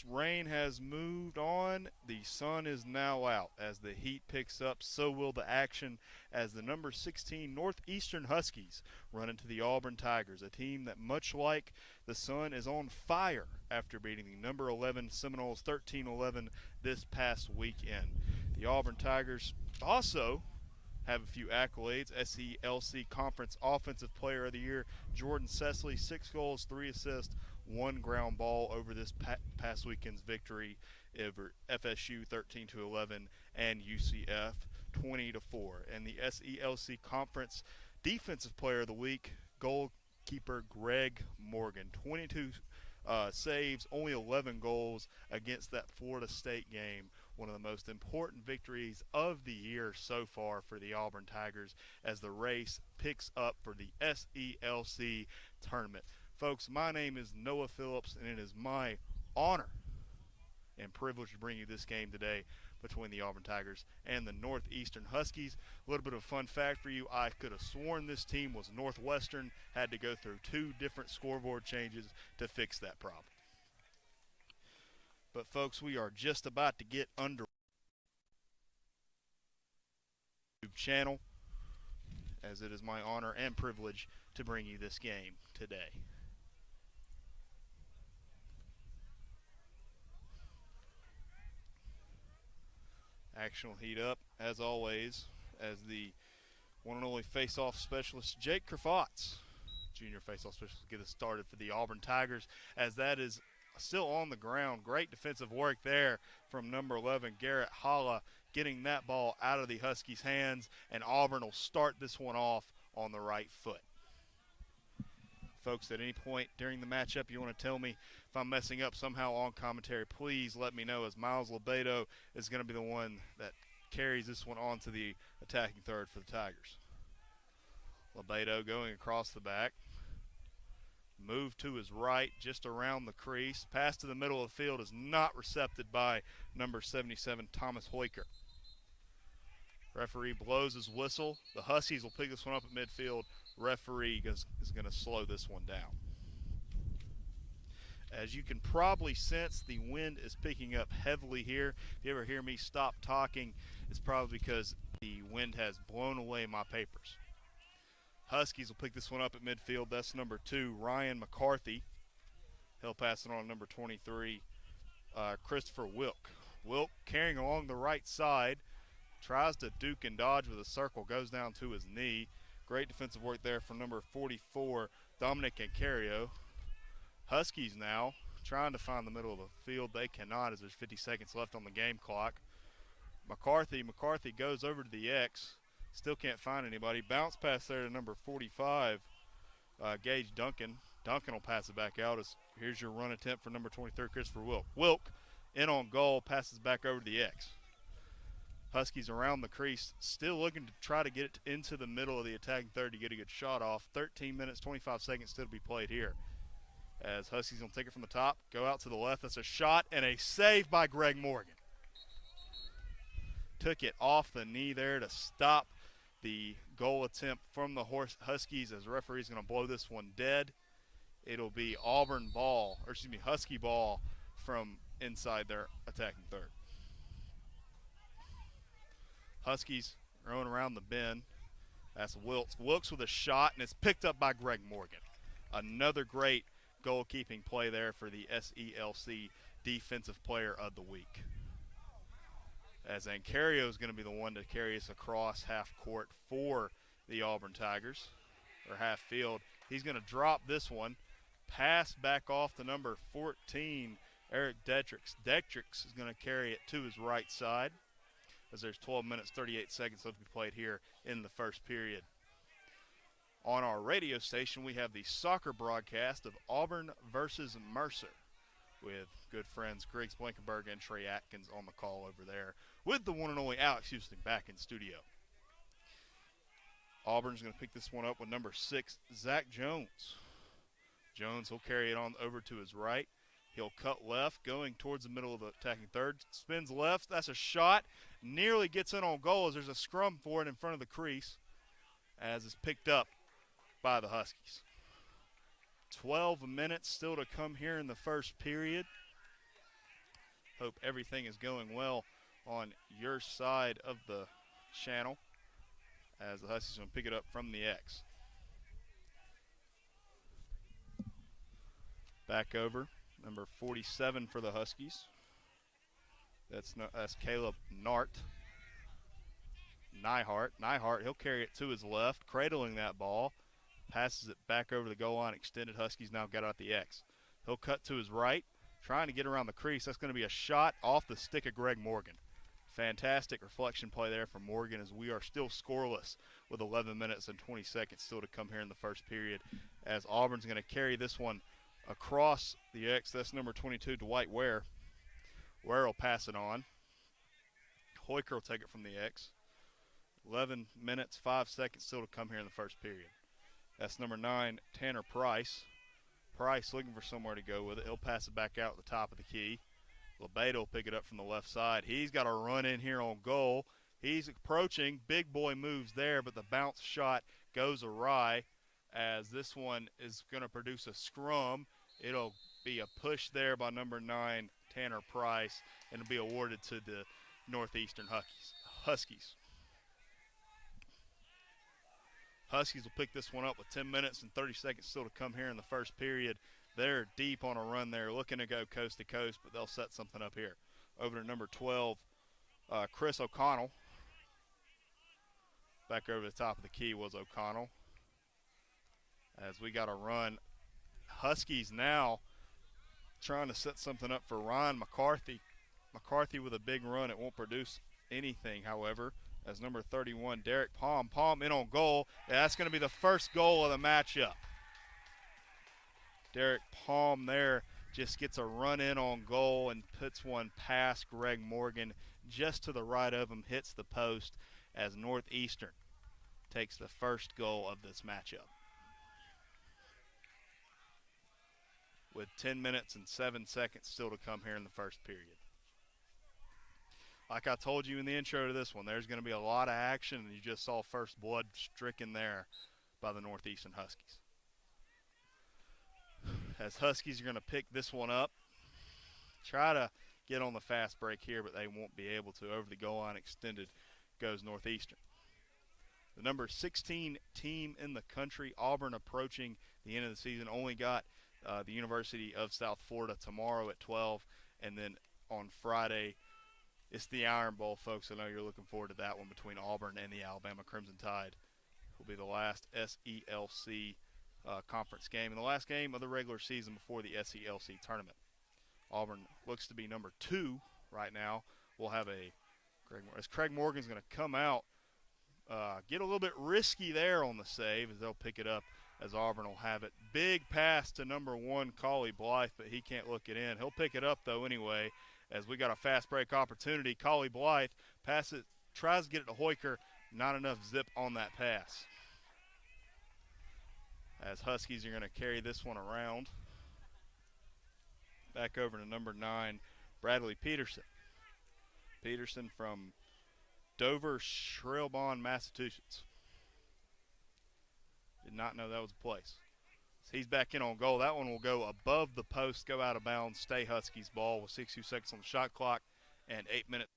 Rain has moved on. The sun is now out. As the heat picks up, so will the action as the number 16 Northeastern Huskies run into the Auburn Tigers, a team that, much like the sun, is on fire after beating the number 11 Seminoles 13-11 this past weekend. The Auburn Tigers also have a few accolades. SELC Conference Offensive Player of the Year, Jordan Cecily, 6 goals, 3 assists, 1 ground ball over this past weekend's victory over FSU 13-11 and UCF 20-4. And the SELC Conference Defensive Player of the Week, goalkeeper Greg Morgan, 22 saves, only 11 goals against that Florida State game. One of the most important victories of the year so far for the Auburn Tigers as the race picks up for the SELC tournament. Folks, my name is Noah Phillips, and it is my honor and privilege to bring you this game today between the Auburn Tigers and the Northeastern Huskies. A little bit of a fun fact for you, I could have sworn this team was Northwestern, had to go through 2 different scoreboard changes to fix that problem. But folks, we are just about to get under the YouTube channel, as it is my honor and privilege to bring you this game today. Action will heat up, as always, as the one and only face-off specialist, Jake Kerfatz, junior face-off specialist, get us started for the Auburn Tigers, as that is still on the ground. Great defensive work there from number 11, Garrett Holla, getting that ball out of the Huskies' hands, and Auburn will start this one off on the right foot. Folks, at any point during the matchup you want to tell me if I'm messing up somehow on commentary, please let me know, as Miles Lebedo is going to be the one that carries this one on to the attacking third for the Tigers. Lebedo going across the back. Move to his right, just around the crease. Pass to the middle of the field is not recepted by number 77, Thomas Hoiker. Referee blows his whistle. The Huskies will pick this one up at midfield. Referee is going to slow this one down. As you can probably sense, the wind is picking up heavily here. If you ever hear me stop talking, it's probably because the wind has blown away my papers. Huskies will pick this one up at midfield. That's number 2, Ryan McCarthy. He'll pass it on to number 23, Christopher Wilk. Wilk carrying along the right side. Tries to duke and dodge with a circle. Goes down to his knee. Great defensive work there from number 44, Dominic Ancario. Huskies now trying to find the middle of the field. They cannot, as there's 50 seconds left on the game clock. McCarthy goes over to the X. Still can't find anybody. Bounce pass there to number 45, Gage Duncan. Duncan will pass it back out. Here's your run attempt for number 23, Christopher Wilk. Wilk in on goal, passes back over to the X. Huskies around the crease, still looking to try to get it into the middle of the attacking third to get a good shot off. 13 minutes, 25 seconds still to be played here. As Huskies going to take it from the top, go out to the left. That's a shot and a save by Greg Morgan. Took it off the knee there to stop the goal attempt from the Huskies, as the referee's going to blow this one dead. It'll be Husky ball from inside their attacking third. Huskies rowing around the bend. That's Wilkes. Wilkes with a shot, and it's picked up by Greg Morgan. Another great goalkeeping play there for the SELC Defensive Player of the Week. As Ancario is going to be the one to carry us across half court for the Auburn Tigers, or half field. He's going to drop this one. Pass back off to number 14, Eric Detrix. Detrix is going to carry it to his right side, as there's 12 minutes, 38 seconds left to be played here in the first period. On our radio station, we have the soccer broadcast of Auburn versus Mercer, with good friends Griggs Blankenberg and Trey Atkins on the call over there, with the one and only Alex Houston back in studio. Auburn's going to pick this one up with number 6, Zach Jones. Jones will carry it on over to his right. He'll cut left, going towards the middle of the attacking third. Spins left. That's a shot. Nearly gets in on goal as there's a scrum for it in front of the crease, as it's picked up by the Huskies. 12 minutes still to come here in the first period. Hope everything is going well on your side of the channel as the Huskies will pick it up from the X. Back over, number 47 for the Huskies. That's Caleb Nyhart, he'll carry it to his left, cradling that ball. Passes it back over the goal line, extended. Huskies now got out the X. He'll cut to his right, trying to get around the crease. That's going to be a shot off the stick of Greg Morgan. Fantastic reflection play there from Morgan as we are still scoreless with 11 minutes and 20 seconds still to come here in the first period as Auburn's going to carry this one across the X. That's number 22, Dwight Ware. Ware will pass it on. Hoyker will take it from the X. 11 minutes, 5 seconds still to come here in the first period. That's number 9, Tanner Price. Price looking for somewhere to go with it. He'll pass it back out at the top of the key. LeBeda will pick it up from the left side. He's got a run in here on goal. He's approaching. Big boy moves there, but the bounce shot goes awry as this one is going to produce a scrum. It'll be a push there by number 9, Tanner Price, and it'll be awarded to the Northeastern Huskies. Huskies will pick this one up with 10 minutes and 30 seconds still to come here in the first period. They're deep on a run there, looking to go coast to coast, but they'll set something up here. Over to number 12, Chris O'Connell. Back over the top of the key was O'Connell. As we got a run. Huskies now trying to set something up for Ryan McCarthy. McCarthy with a big run. It won't produce anything, however, as number 31, Derek Palm. Palm in on goal. And that's going to be the first goal of the matchup. Derek Palm there just gets a run in on goal and puts one past Greg Morgan just to the right of him, hits the post as Northeastern takes the first goal of this matchup. With 10 minutes and 7 seconds still to come here in the first period. Like I told you in the intro to this one, there's going to be a lot of action, and you just saw first blood stricken there by the Northeastern Huskies. As Huskies are going to pick this one up, try to get on the fast break here, but they won't be able to. Over the goal line extended goes Northeastern. The number 16 team in the country, Auburn, approaching the end of the season, only got the University of South Florida tomorrow at 12, and then on Friday, it's the Iron Bowl, folks. I know you're looking forward to that one between Auburn and the Alabama Crimson Tide. It will be the last SELC conference game and the last game of the regular season before the SELC tournament. Auburn looks to be number 2 right now. We'll have Craig Morgan's going to come out, get a little bit risky there on the save as they'll pick it up as Auburn will have it. Big pass to number 1, Collie Blythe, but he can't look it in. He'll pick it up, though, anyway, as we got a fast break opportunity. Collie Blythe passes it, tries to get it to Hoyker. Not enough zip on that pass. As Huskies are going to carry this one around. Back over to number 9, Bradley Peterson. Peterson from Dover, Shrillbond, Massachusetts. Did not know that was a place. So he's back in on goal. That one will go above the post, go out of bounds, stay Huskies ball with 62 seconds on the shot clock and 8 minutes.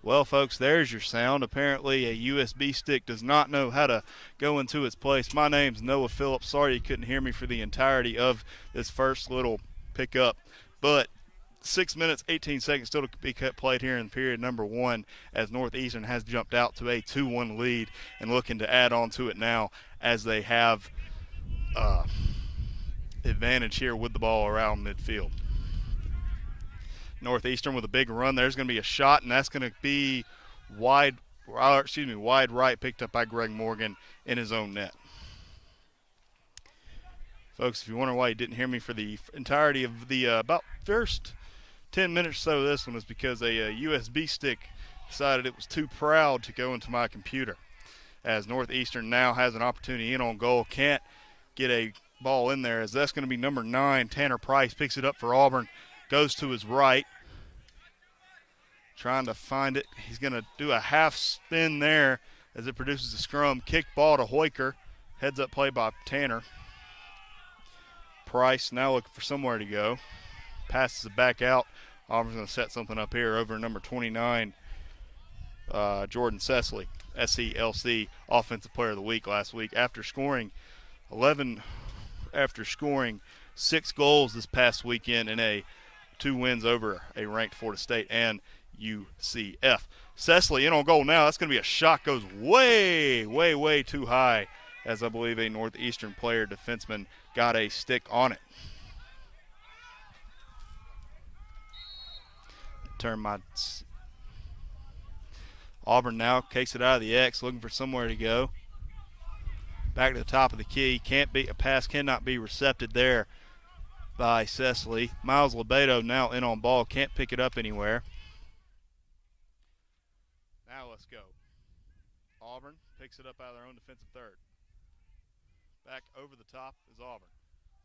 Well, folks, there's your sound. Apparently, a USB stick does not know how to go into its place. My name's Noah Phillips. Sorry you couldn't hear me for the entirety of this first little pickup. But 6 minutes, 18 seconds still to be played here in period number one as Northeastern has jumped out to a 2-1 lead and looking to add on to it now as they have advantage here with the ball around midfield. Northeastern with a big run. There's going to be a shot, and that's going to be wide right, picked up by Greg Morgan in his own net. Folks, if you wonder why you didn't hear me for the entirety of the about first 10 minutes or so of this one, was because a USB stick decided it was too proud to go into my computer. As Northeastern now has an opportunity in on goal, can't get a ball in there, as that's going to be number 9, Tanner Price, picks it up for Auburn, goes to his right, trying to find it. He's going to do a half spin there as it produces a scrum. Kick ball to Hoiker. Heads up play by Tanner. Price now looking for somewhere to go. Passes it back out. Auburn's going to set something up here over number 29, Jordan Sesley, SELC, Offensive Player of the Week last week. After scoring 6 goals this past weekend in 2 wins over a ranked Florida State and UCF. Sesley in on goal now. That's going to be a shot. Goes way, way, way too high, as I believe a Northeastern player, defenseman, got a stick on it. Auburn now kicks it out of the X, looking for somewhere to go. Back to the top of the key. A pass cannot be recepted there by Sesley. Miles Lebedo now in on ball. Can't pick it up anywhere. Now let's go. Auburn picks it up out of their own defensive third. Back over the top is Auburn.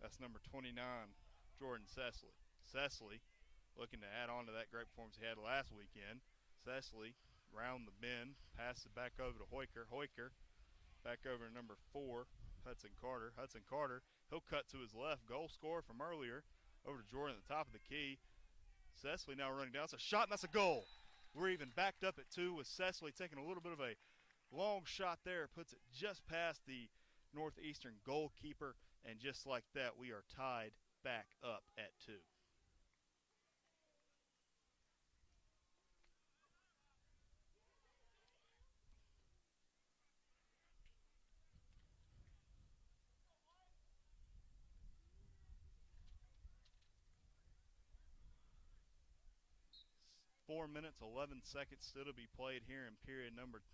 That's number 29, Jordan Sesley. Sesley looking to add on to that great performance he had last weekend. Sesley round the bend, passes it back over to Hoiker. Hoiker back over to number 4, Hudson Carter. Hudson Carter, he'll cut to his left. Goal scorer from earlier over to Jordan at the top of the key. Sesley now running down. It's a shot, and that's a goal. We're even backed up at 2 with Sesley taking a little bit of a long shot there. Puts it just past the Northeastern goalkeeper, and just like that, we are tied back up at 2. Four minutes, 11 seconds still to be played here in period number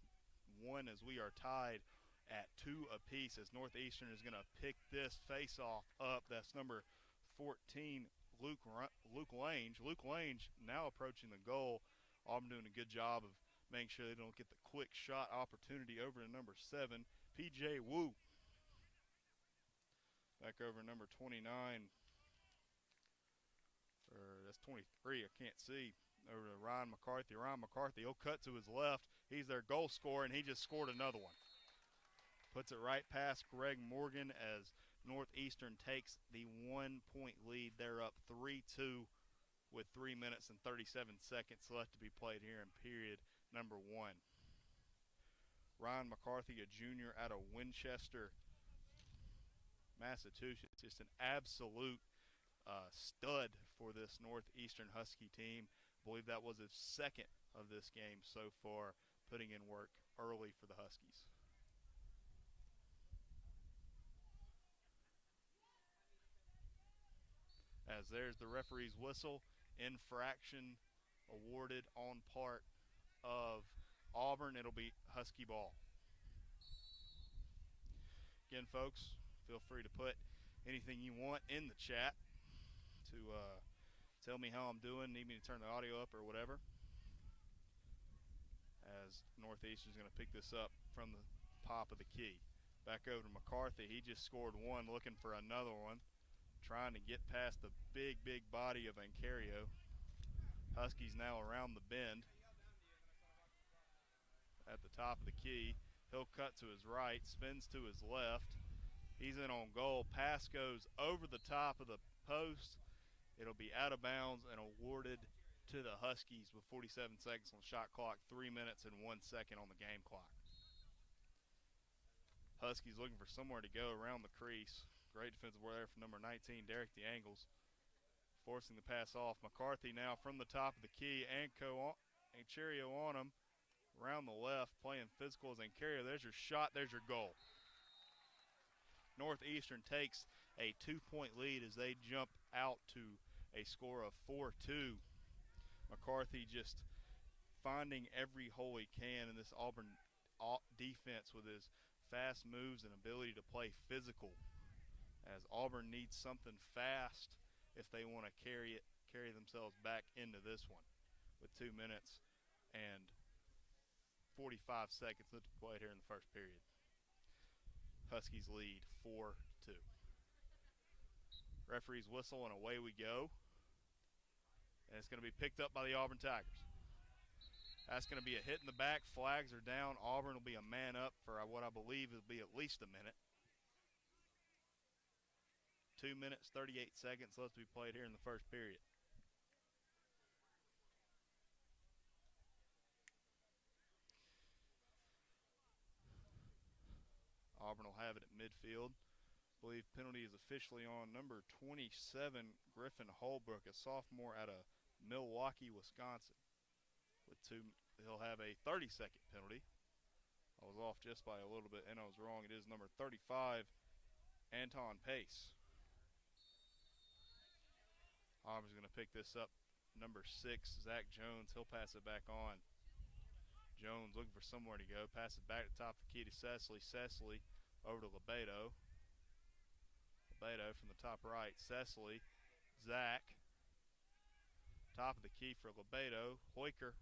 1 as we are tied at 2 apiece, as Northeastern is going to pick this face-off up. That's number 14, Luke Lange. Luke Lange now approaching the goal. Auburn doing a good job of making sure they don't get the quick shot opportunity over to number 7, P.J. Wu. Back over number 29, or that's 23, I can't see. Over to Ryan McCarthy. Ryan McCarthy, he'll cut to his left. He's their goal scorer, and he just scored another one. Puts it right past Greg Morgan as Northeastern takes the 1-point lead. They're up 3-2 with 3 minutes and 37 seconds left to be played here in period number 1. Ryan McCarthy, a junior out of Winchester, Massachusetts, just an absolute stud for this Northeastern Husky team. I believe that was his second of this game so far, putting in work early for the Huskies. As there's the referee's whistle, infraction awarded on part of Auburn. It'll be Husky ball. Again, folks, feel free to put anything you want in the chat to tell me how I'm doing, need me to turn the audio up or whatever. As Northeastern is going to pick this up from the top of the key. Back over to McCarthy. He just scored one, looking for another one. Trying to get past the big, big body of Ancario. Huskies now around the bend. At the top of the key. He'll cut to his right, spins to his left. He's in on goal. Pass goes over the top of the post. It'll be out of bounds and awarded to the Huskies with 47 seconds on the shot clock, 3 minutes and 1 second on the game clock. Huskies looking for somewhere to go around the crease. Great defensive work there from number 19, Derek DeAngles, forcing the pass off. McCarthy now from the top of the key. Ancario on him. Around the left, playing physical as Ancario. There's your shot. There's your goal. Northeastern takes a 2-point lead as they jump out to a score of 4-2. McCarthy just finding every hole he can in this Auburn defense with his fast moves and ability to play physical, as Auburn needs something fast if they want to carry themselves back into this one with 2 minutes and 45 seconds left to play here in the first period. Huskies lead 4-2. Referee's whistle and away we go. And it's going to be picked up by the Auburn Tigers. That's going to be a hit in the back. Flags are down. Auburn will be a man up for what I believe will be at least a minute. 2 minutes, 38 seconds left to be played here in the first period. Auburn will have it at midfield. I believe penalty is officially on number 27, Griffin Holbrook, a sophomore out of Milwaukee, Wisconsin. He'll have a 30-second penalty. I was off just by a little bit, and I was wrong. It is number 35, Anton Pace. Auburn's going to pick this up. Number 6, Zach Jones. He'll pass it back on. Jones looking for somewhere to go. Pass it back to the top of the key to Cecily. Cecily over to Lebedo. Lebedo from the top right. Cecily. Zach. Top of the key for Lebedo. Hoiker.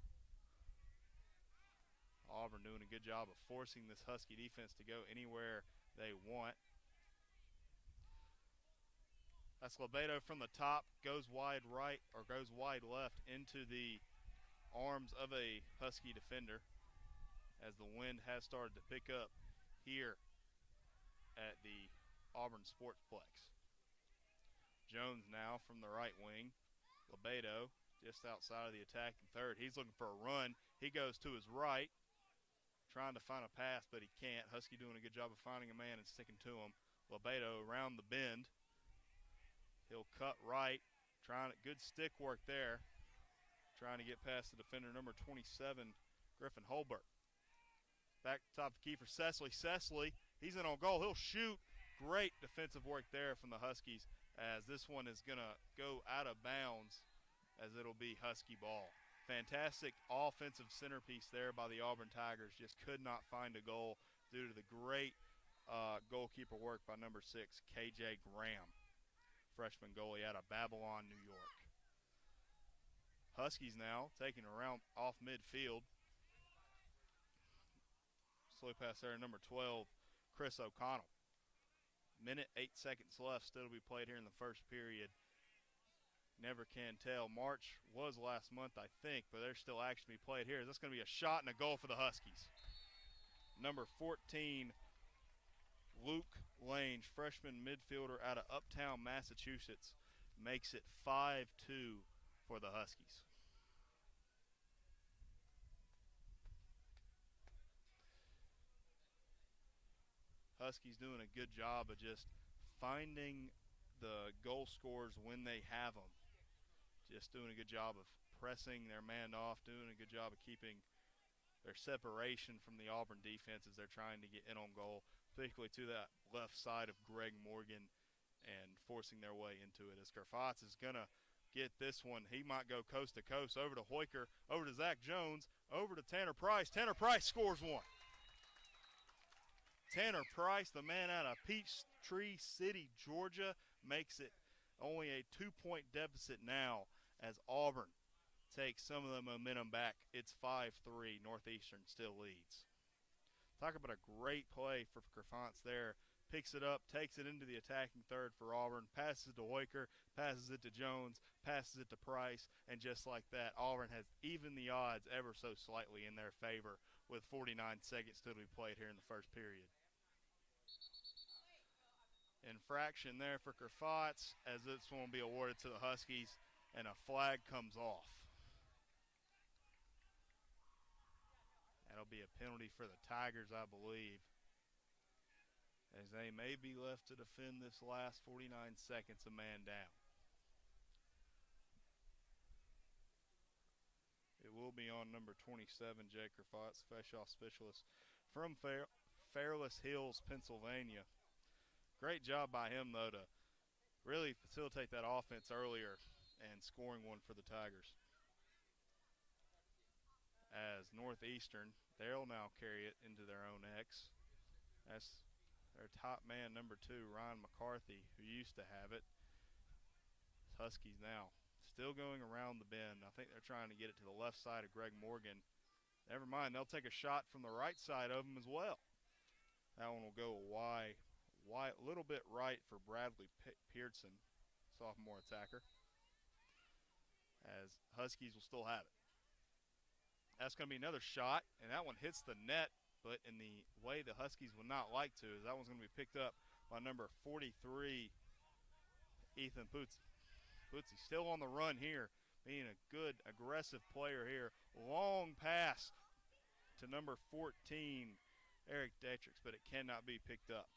Auburn doing a good job of forcing this Husky defense to go anywhere they want. That's Lebedo from the top. Goes wide right or goes wide left into the arms of a Husky defender as the wind has started to pick up here at the Auburn Sportsplex. Jones now from the right wing. Lebedo just outside of the attacking third. He's looking for a run. He goes to his right, trying to find a pass, but he can't. Husky doing a good job of finding a man and sticking to him. Lebedo around the bend. He'll cut right. Good stick work there. Trying to get past the defender, number 27, Griffin Holbert. Back to top of the key for Cecily. Cecily, he's in on goal. He'll shoot. Great defensive work there from the Huskies, as this one is going to go out of bounds as it'll be Husky ball. Fantastic offensive centerpiece there by the Auburn Tigers. Just could not find a goal due to the great goalkeeper work by number 6, KJ Graham, freshman goalie out of Babylon, New York. Huskies now taking around off midfield. Slow pass there, number 12, Chris O'Connell. Minute, 8 seconds left, still to be played here in the first period. Never can tell. March was last month, I think, but there's still action to be played here. That's going to be a shot and a goal for the Huskies. Number 14, Luke Lange, freshman midfielder out of Uptown, Massachusetts, makes it 5-2 for the Huskies. Huskies doing a good job of just finding the goal scorers when they have them. Just doing a good job of pressing their man off, doing a good job of keeping their separation from the Auburn defense as they're trying to get in on goal, particularly to that left side of Greg Morgan, and forcing their way into it. As Kerfatz is going to get this one, he might go coast to coast, over to Hoiker, over to Zach Jones, over to Tanner Price. Tanner Price scores one. Tanner Price, the man out of Peachtree City, Georgia, makes it only a 2-point deficit now as Auburn takes some of the momentum back. It's 5-3. Northeastern still leads. Talk about a great play for Kerfantz there. Picks it up, takes it into the attacking third for Auburn, passes it to Hoiker, passes it to Jones, passes it to Price, and just like that, Auburn has evened the odds ever so slightly in their favor with 49 seconds still to be played here in the first period. Infraction there for Kerfatz, as this one will be awarded to the Huskies, and a flag comes off. That'll be a penalty for the Tigers, I believe, as they may be left to defend this last 49 seconds a man down. It will be on number 27, Jake Rafat, special specialist from Fairless Hills, Pennsylvania. Great job by him, though, to really facilitate that offense earlier and scoring one for the Tigers. As Northeastern, they'll now carry it into their own X. That's their top man, number 2, Ryan McCarthy, who used to have it. Huskies now still going around the bend. I think they're trying to get it to the left side of Greg Morgan. Never mind, they'll take a shot from the right side of him as well. That one will go wide, a little bit right for Bradley Pearson, sophomore attacker, as Huskies will still have it. That's going to be another shot, and that one hits the net, but in the way the Huskies would not like to, is that one's going to be picked up by number 43, Ethan Putzi. Putzi still on the run here, being a good, aggressive player here. Long pass to number 14, Eric Detrix, but it cannot be picked up.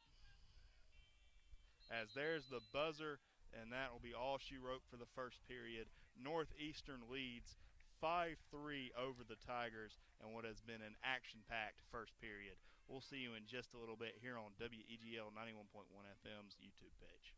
As there's the buzzer, and that will be all she wrote for the first period. Northeastern leads 5-3 over the Tigers and what has been an action-packed first period. We'll see you in just a little bit here on WEGL 91.1 FM's YouTube page.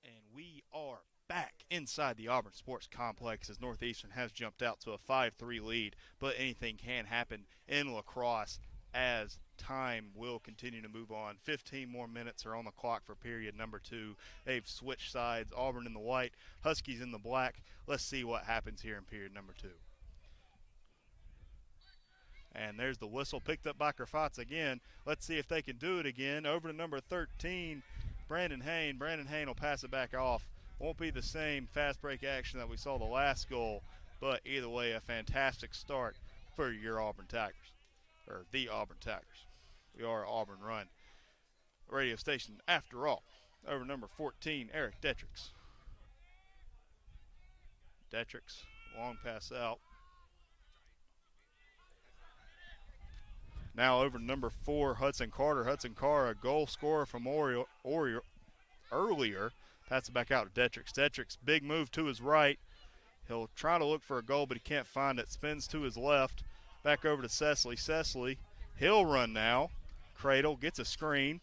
And we are back inside the Auburn Sports Complex as Northeastern has jumped out to a 5-3 lead, but anything can happen in lacrosse as time will continue to move on. 15 more minutes are on the clock for period number 2. They've switched sides, Auburn in the white, Huskies in the black. Let's see what happens here in period number 2. And there's the whistle picked up by Kerfatz again. Let's see if they can do it again. Over to number 13, Brandon Hain. Brandon Hain will pass it back off. Won't be the same fast break action that we saw the last goal, but either way, a fantastic start for your Auburn Tigers, or the Auburn Tigers. We are Auburn Run radio station after all. Over number 14, Eric Detrix. Detrix, long pass out. Now over to number 4, Hudson Carter. Hudson Carter, a goal scorer from earlier. Pass it back out to Detrix. Detrix, big move to his right. He'll try to look for a goal, but he can't find it. Spins to his left. Back over to Cecily. Cecily, he'll run now. Cradle gets a screen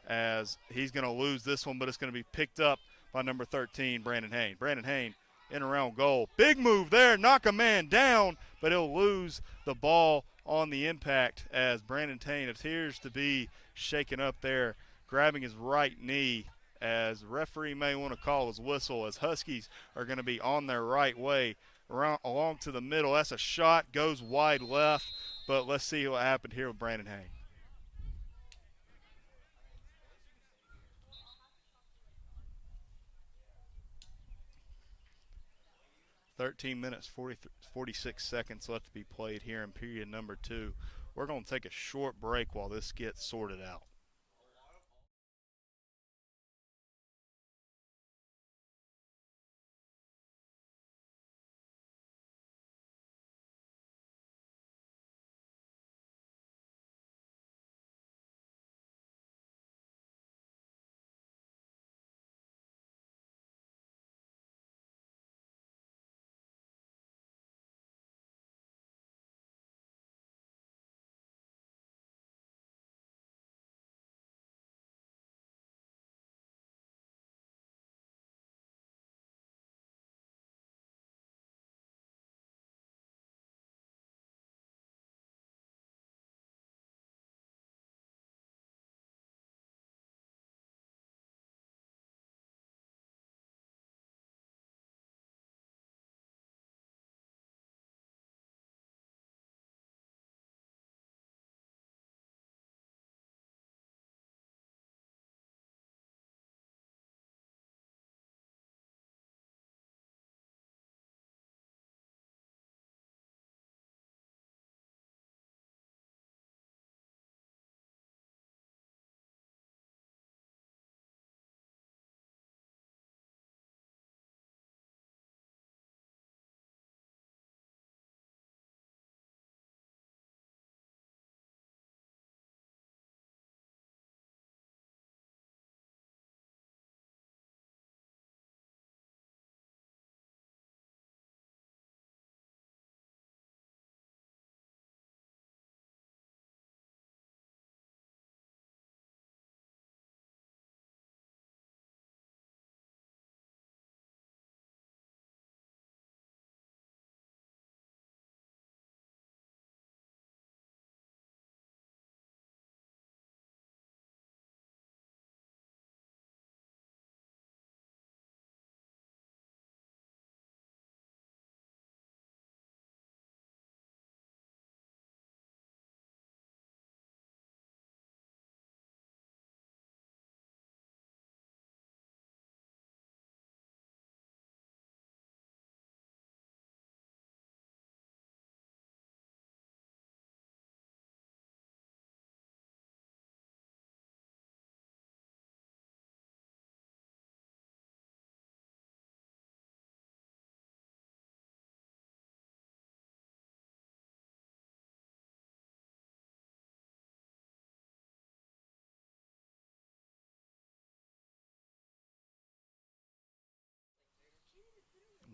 as he's going to lose this one, but it's going to be picked up by number 13, Brandon Hain. Brandon Hain in around goal. Big move there. Knock a man down, but he'll lose the ball on the impact as Brandon Hain appears to be shaken up there, grabbing his right knee as the referee may want to call his whistle, as Huskies are going to be on their right way around along to the middle. That's a shot, goes wide left, but let's see what happened here with Brandon Hayne. 13 minutes, 46 seconds left to be played here in period number 2. We're going to take a short break while this gets sorted out.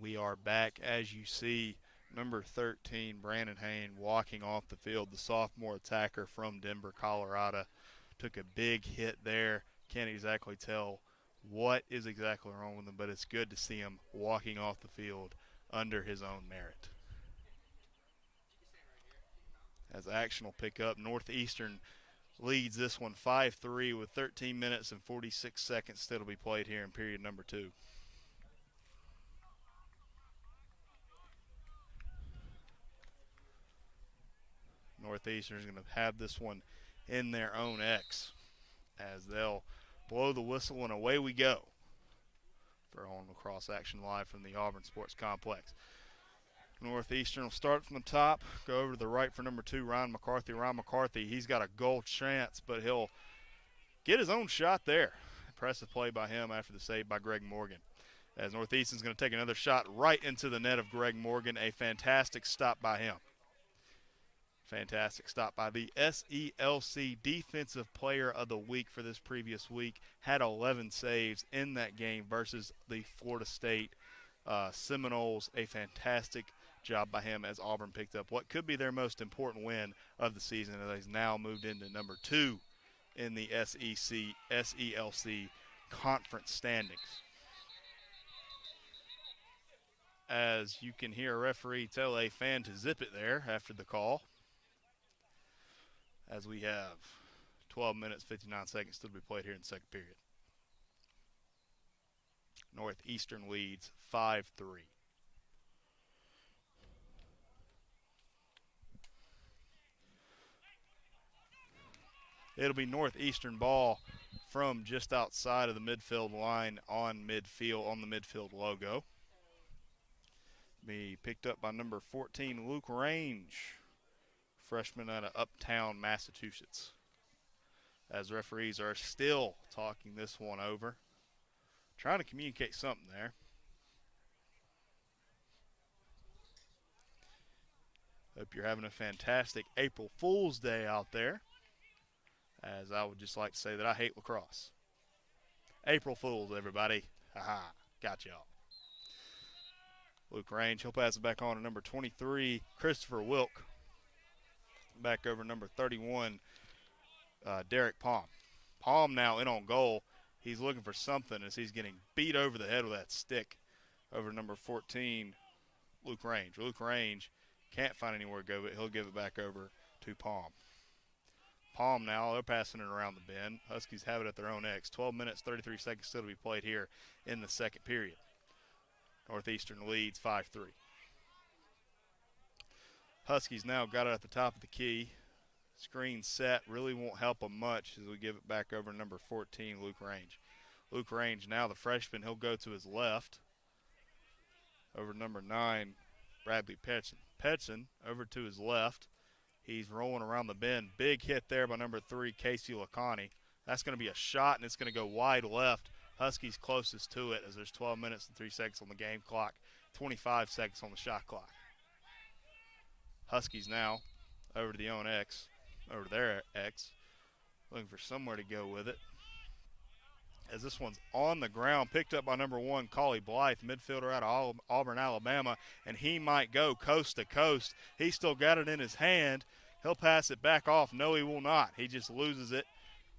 We are back. As you see, number 13, Brandon Hayne, walking off the field, the sophomore attacker from Denver, Colorado. Took a big hit there. Can't exactly tell what is exactly wrong with him, but it's good to see him walking off the field under his own merit. As action will pick up, Northeastern leads this one 5-3 with 13 minutes and 46 seconds still to be played here in period number 2. Northeastern is going to have this one in their own X as they'll blow the whistle and away we go for Auburn Lacrosse action live from the Auburn Sports Complex. Northeastern will start from the top, go over to the right for number 2, Ryan McCarthy. Ryan McCarthy, he's got a goal chance, but he'll get his own shot there. Impressive play by him after the save by Greg Morgan. As Northeastern's going to take another shot right into the net of Greg Morgan, a fantastic stop by him. Fantastic stop by the SELC Defensive Player of the Week for this previous week. Had 11 saves in that game versus the Florida State Seminoles. A fantastic job by him as Auburn picked up what could be their most important win of the season, as he's now moved into number 2 in the SELC conference standings. As you can hear a referee tell a fan to zip it there after the call, as we have 12 minutes, 59 seconds still to be played here in the second period. Northeastern leads 5-3. It'll be Northeastern ball from just outside of the midfield line on the midfield logo. Be picked up by number 14, Luke Range, freshman out of Uptown, Massachusetts. As referees are still talking this one over, trying to communicate something there. Hope you're having a fantastic April Fool's Day out there. As I would just like to say that I hate lacrosse. April Fools, everybody. Haha, got y'all. Luke Range, he'll pass it back on to number 23, Christopher Wilk. Back over number 31, Derek Palm. Palm now in on goal. He's looking for something as he's getting beat over the head with that stick over number 14, Luke Range. Luke Range can't find anywhere to go, but he'll give it back over to Palm. Palm now, they're passing it around the bend. Huskies have it at their own X. 12 minutes, 33 seconds still to be played here in the second period. Northeastern leads 5-3. Huskies now got it at the top of the key. Screen set really won't help them much as we give it back over to number 14, Luke Range. Luke Range now, the freshman, he'll go to his left. Over number 9, Bradley Petson. Petson over to his left. He's rolling around the bend. Big hit there by number 3, Casey Lacani. That's going to be a shot, and it's going to go wide left. Huskies closest to it as there's 12 minutes and 3 seconds on the game clock, 25 seconds on the shot clock. Huskies now over to the own X, over to their X, looking for somewhere to go with it. As this one's on the ground, picked up by number 1, Collie Blythe, midfielder out of Auburn, Alabama, and he might go coast to coast. He's still got it in his hand. He'll pass it back off. No, he will not. He just loses it.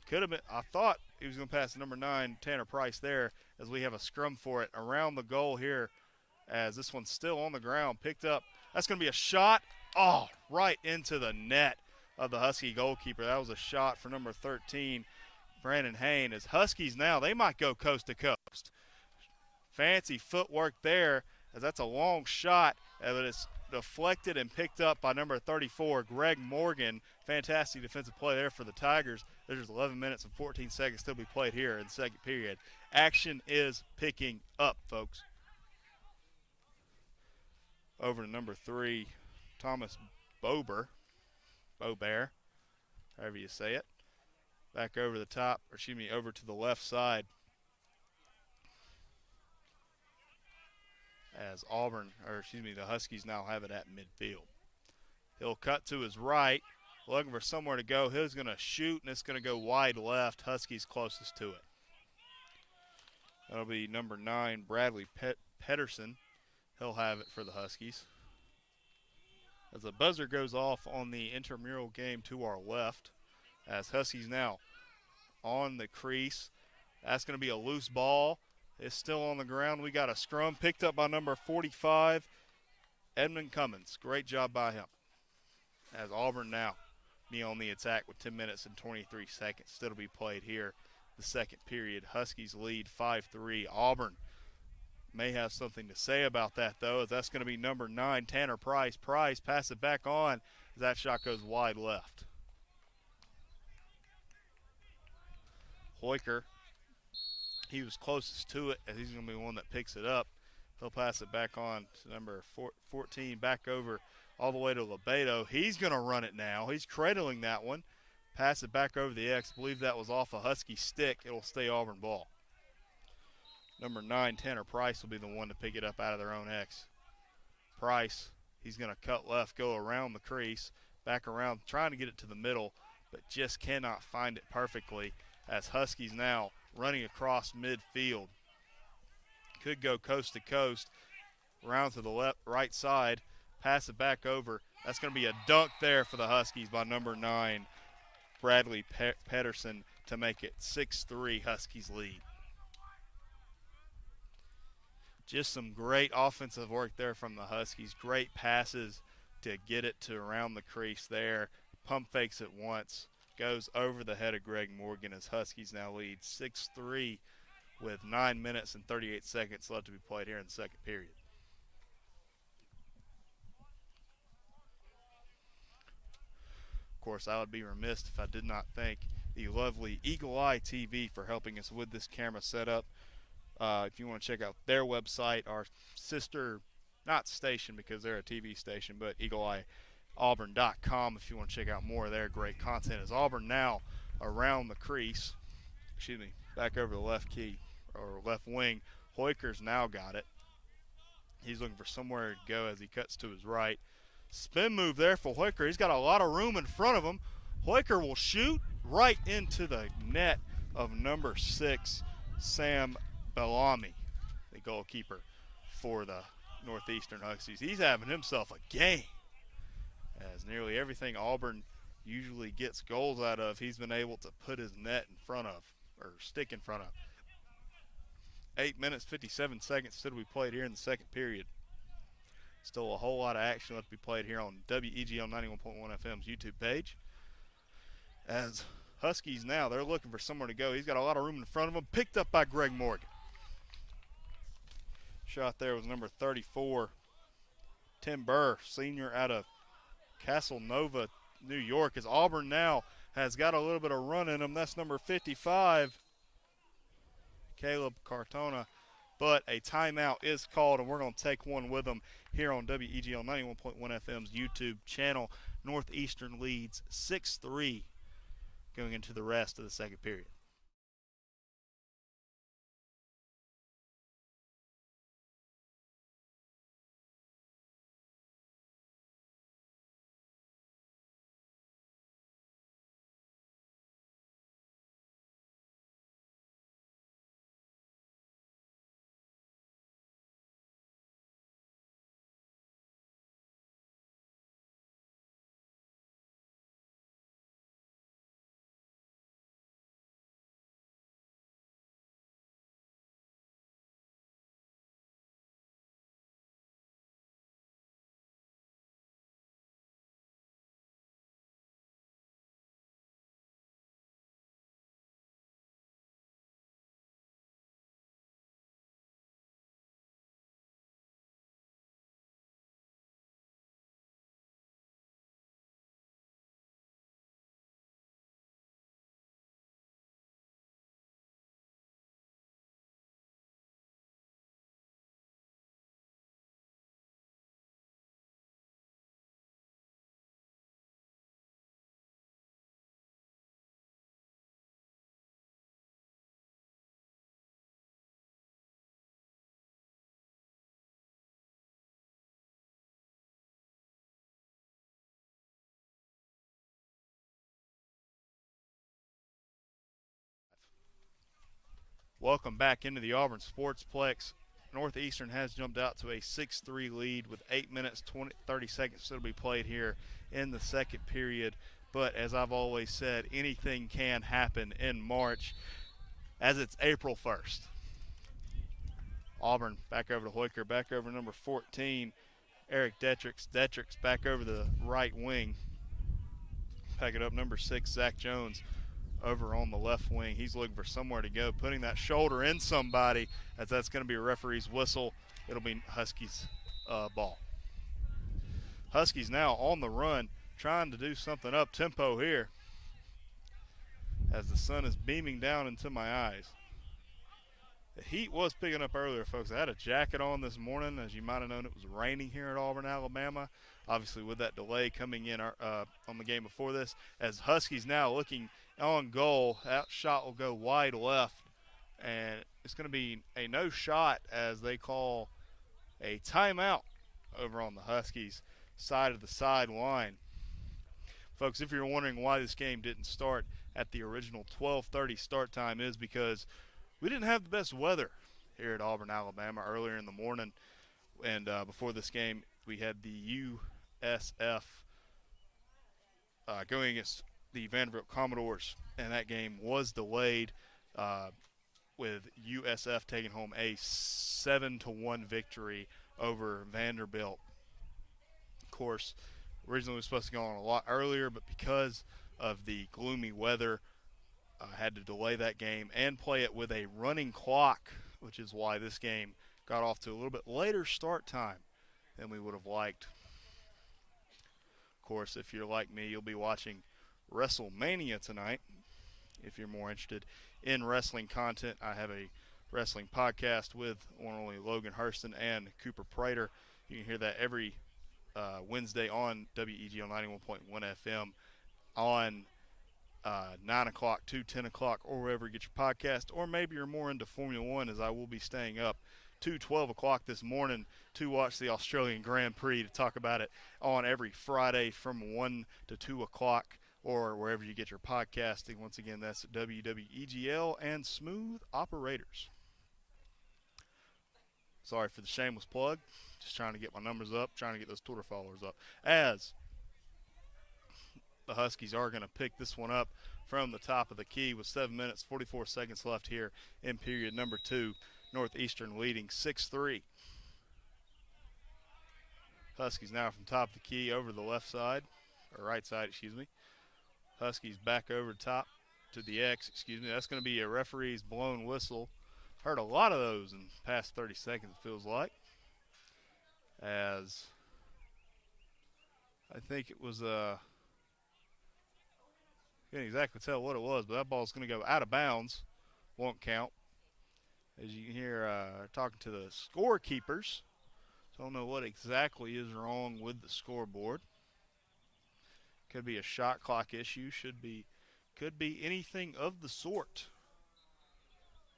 Could have been, I thought he was going to pass number 9, Tanner Price there, as we have a scrum for it around the goal here, as this one's still on the ground, picked up. That's going to be a shot. Oh, right into the net of the Husky goalkeeper. That was a shot for number 13, Brandon Hain. As Huskies now, they might go coast to coast. Fancy footwork there, as that's a long shot, but it's deflected and picked up by number 34, Greg Morgan. Fantastic defensive play there for the Tigers. There's 11 minutes and 14 seconds still to be played here in the second period. Action is picking up, folks. Over to number 3, Thomas Bobear, however you say it. Back over the top, or excuse me, over to the left side. As the Huskies now have it at midfield. He'll cut to his right, looking for somewhere to go. He's going to shoot, and it's going to go wide left. Huskies closest to it. That'll be number 9, Bradley Pedersen. He'll have it for the Huskies. As the buzzer goes off on the intramural game to our left, as Huskies now on the crease. That's going to be a loose ball. It's still on the ground. We got a scrum picked up by number 45, Edmund Cummins. Great job by him. As Auburn now be on the attack with 10 minutes and 23 seconds still to be played here the second period. Huskies lead 5-3. Auburn may have something to say about that, though, as that's going to be number 9, Tanner Price. Price pass it back on as that shot goes wide left. Hoyker, he was closest to it, as he's going to be the one that picks it up. He'll pass it back on to number 14, back over all the way to Lebedo. He's going to run it now. He's cradling that one. Pass it back over the X. I believe that was off a Husky stick. It'll stay Auburn ball. Number 9, Tanner Price, will be the one to pick it up out of their own X. Price, he's going to cut left, go around the crease, back around, trying to get it to the middle, but just cannot find it perfectly, as Huskies now running across midfield. Could go coast to coast, round to the right side, pass it back over. That's going to be a dunk there for the Huskies by number 9, Bradley Pedersen, to make it 6-3 Huskies lead. Just some great offensive work there from the Huskies. Great passes to get it to around the crease there. Pump fakes it once. Goes over the head of Greg Morgan as Huskies now lead 6-3 with 9 minutes and 38 seconds left to be played here in the second period. Of course, I would be remiss if I did not thank the lovely Eagle Eye TV for helping us with this camera setup. If you want to check out their website, our sister, not station because they're a TV station, but EagleEyeAuburn.com if you want to check out more of their great content. As Auburn now around the crease, back over the left key or left wing. Hoyker's now got it. He's looking for somewhere to go as he cuts to his right. Spin move there for Hoyker. He's got a lot of room in front of him. Hoyker will shoot right into the net of number 6, Sam Bellamy, the goalkeeper for the Northeastern Huskies. He's having himself a game, as nearly everything Auburn usually gets goals out of, he's been able to put his net in front of, or stick in front of. 8 minutes, 57 seconds still to be played here in the second period. Still a whole lot of action left to be played here on WEGL 91.1 FM's YouTube page. As Huskies now, they're looking for somewhere to go. He's got a lot of room in front of him, picked up by Greg Morgan. Shot there was number 34, Tim Burr, senior out of Castle Nova, New York, as Auburn now has got a little bit of run in him. That's number 55, Caleb Cartona. But a timeout is called, and we're going to take one with them here on WEGL 91.1 FM's YouTube channel. Northeastern leads 6-3 going into the rest of the second period. Welcome back into the Auburn Sportsplex. Northeastern has jumped out to a 6-3 lead with 8 minutes, 30 seconds still to be played here in the second period. But as I've always said, anything can happen in March, as it's April 1st. Auburn back over to Hoyker, back over number 14, Eric Detrix. Detrix back over the right wing. Pack it up, number 6, Zach Jones, over on the left wing. He's looking for somewhere to go, putting that shoulder in somebody, as that's going to be a referee's whistle. It'll be Huskies ball. Huskies now on the run, trying to do something up tempo here, as the sun is beaming down into my eyes. The heat was picking up earlier, folks. I had a jacket on this morning. As you might have known, it was raining here at Auburn, Alabama. Obviously, with that delay coming in on the game before this, as Huskies now looking on goal. That shot will go wide left, and it's going to be a no shot as they call a timeout over on the Huskies side of the sideline. Folks, if you're wondering why this game didn't start at the original 12:30 start time, is because we didn't have the best weather here at Auburn, Alabama earlier in the morning. And before this game, we had the USF going against the Vanderbilt Commodores, and that game was delayed with USF taking home a 7-1 victory over Vanderbilt. Of course, originally it was supposed to go on a lot earlier, but because of the gloomy weather, had to delay that game and play it with a running clock, which is why this game got off to a little bit later start time than we would have liked. Of course, if you're like me, you'll be watching WrestleMania tonight. If you're more interested in wrestling content, I have a wrestling podcast with one and only Logan Hurston and Cooper Prater. You can hear that every Wednesday on WEGL 91.1 FM on 9 o'clock to 10 o'clock or wherever you get your podcast. Or maybe you're more into Formula One, as I will be staying up to 12 o'clock this morning to watch the Australian Grand Prix, to talk about it on every Friday from 1 to 2 o'clock or wherever you get your podcasting. Once again, that's WWEGL and Smooth Operators. Sorry for the shameless plug. Just trying to get my numbers up, trying to get those Twitter followers up. As the Huskies are going to pick this one up from the top of the key with 7 minutes, 44 seconds left here in period number 2. Northeastern leading 6-3. Huskies now from top of the key over the left side, or right side, excuse me. Huskies back over top to the X, excuse me. That's going to be a referee's blown whistle. Heard a lot of those in the past 30 seconds, it feels like. As I think it was, can't exactly tell what it was, but that ball's going to go out of bounds. Won't count. As you can hear, talking to the scorekeepers. Don't know what exactly is wrong with the scoreboard. Could be a shot clock issue. Could be anything of the sort.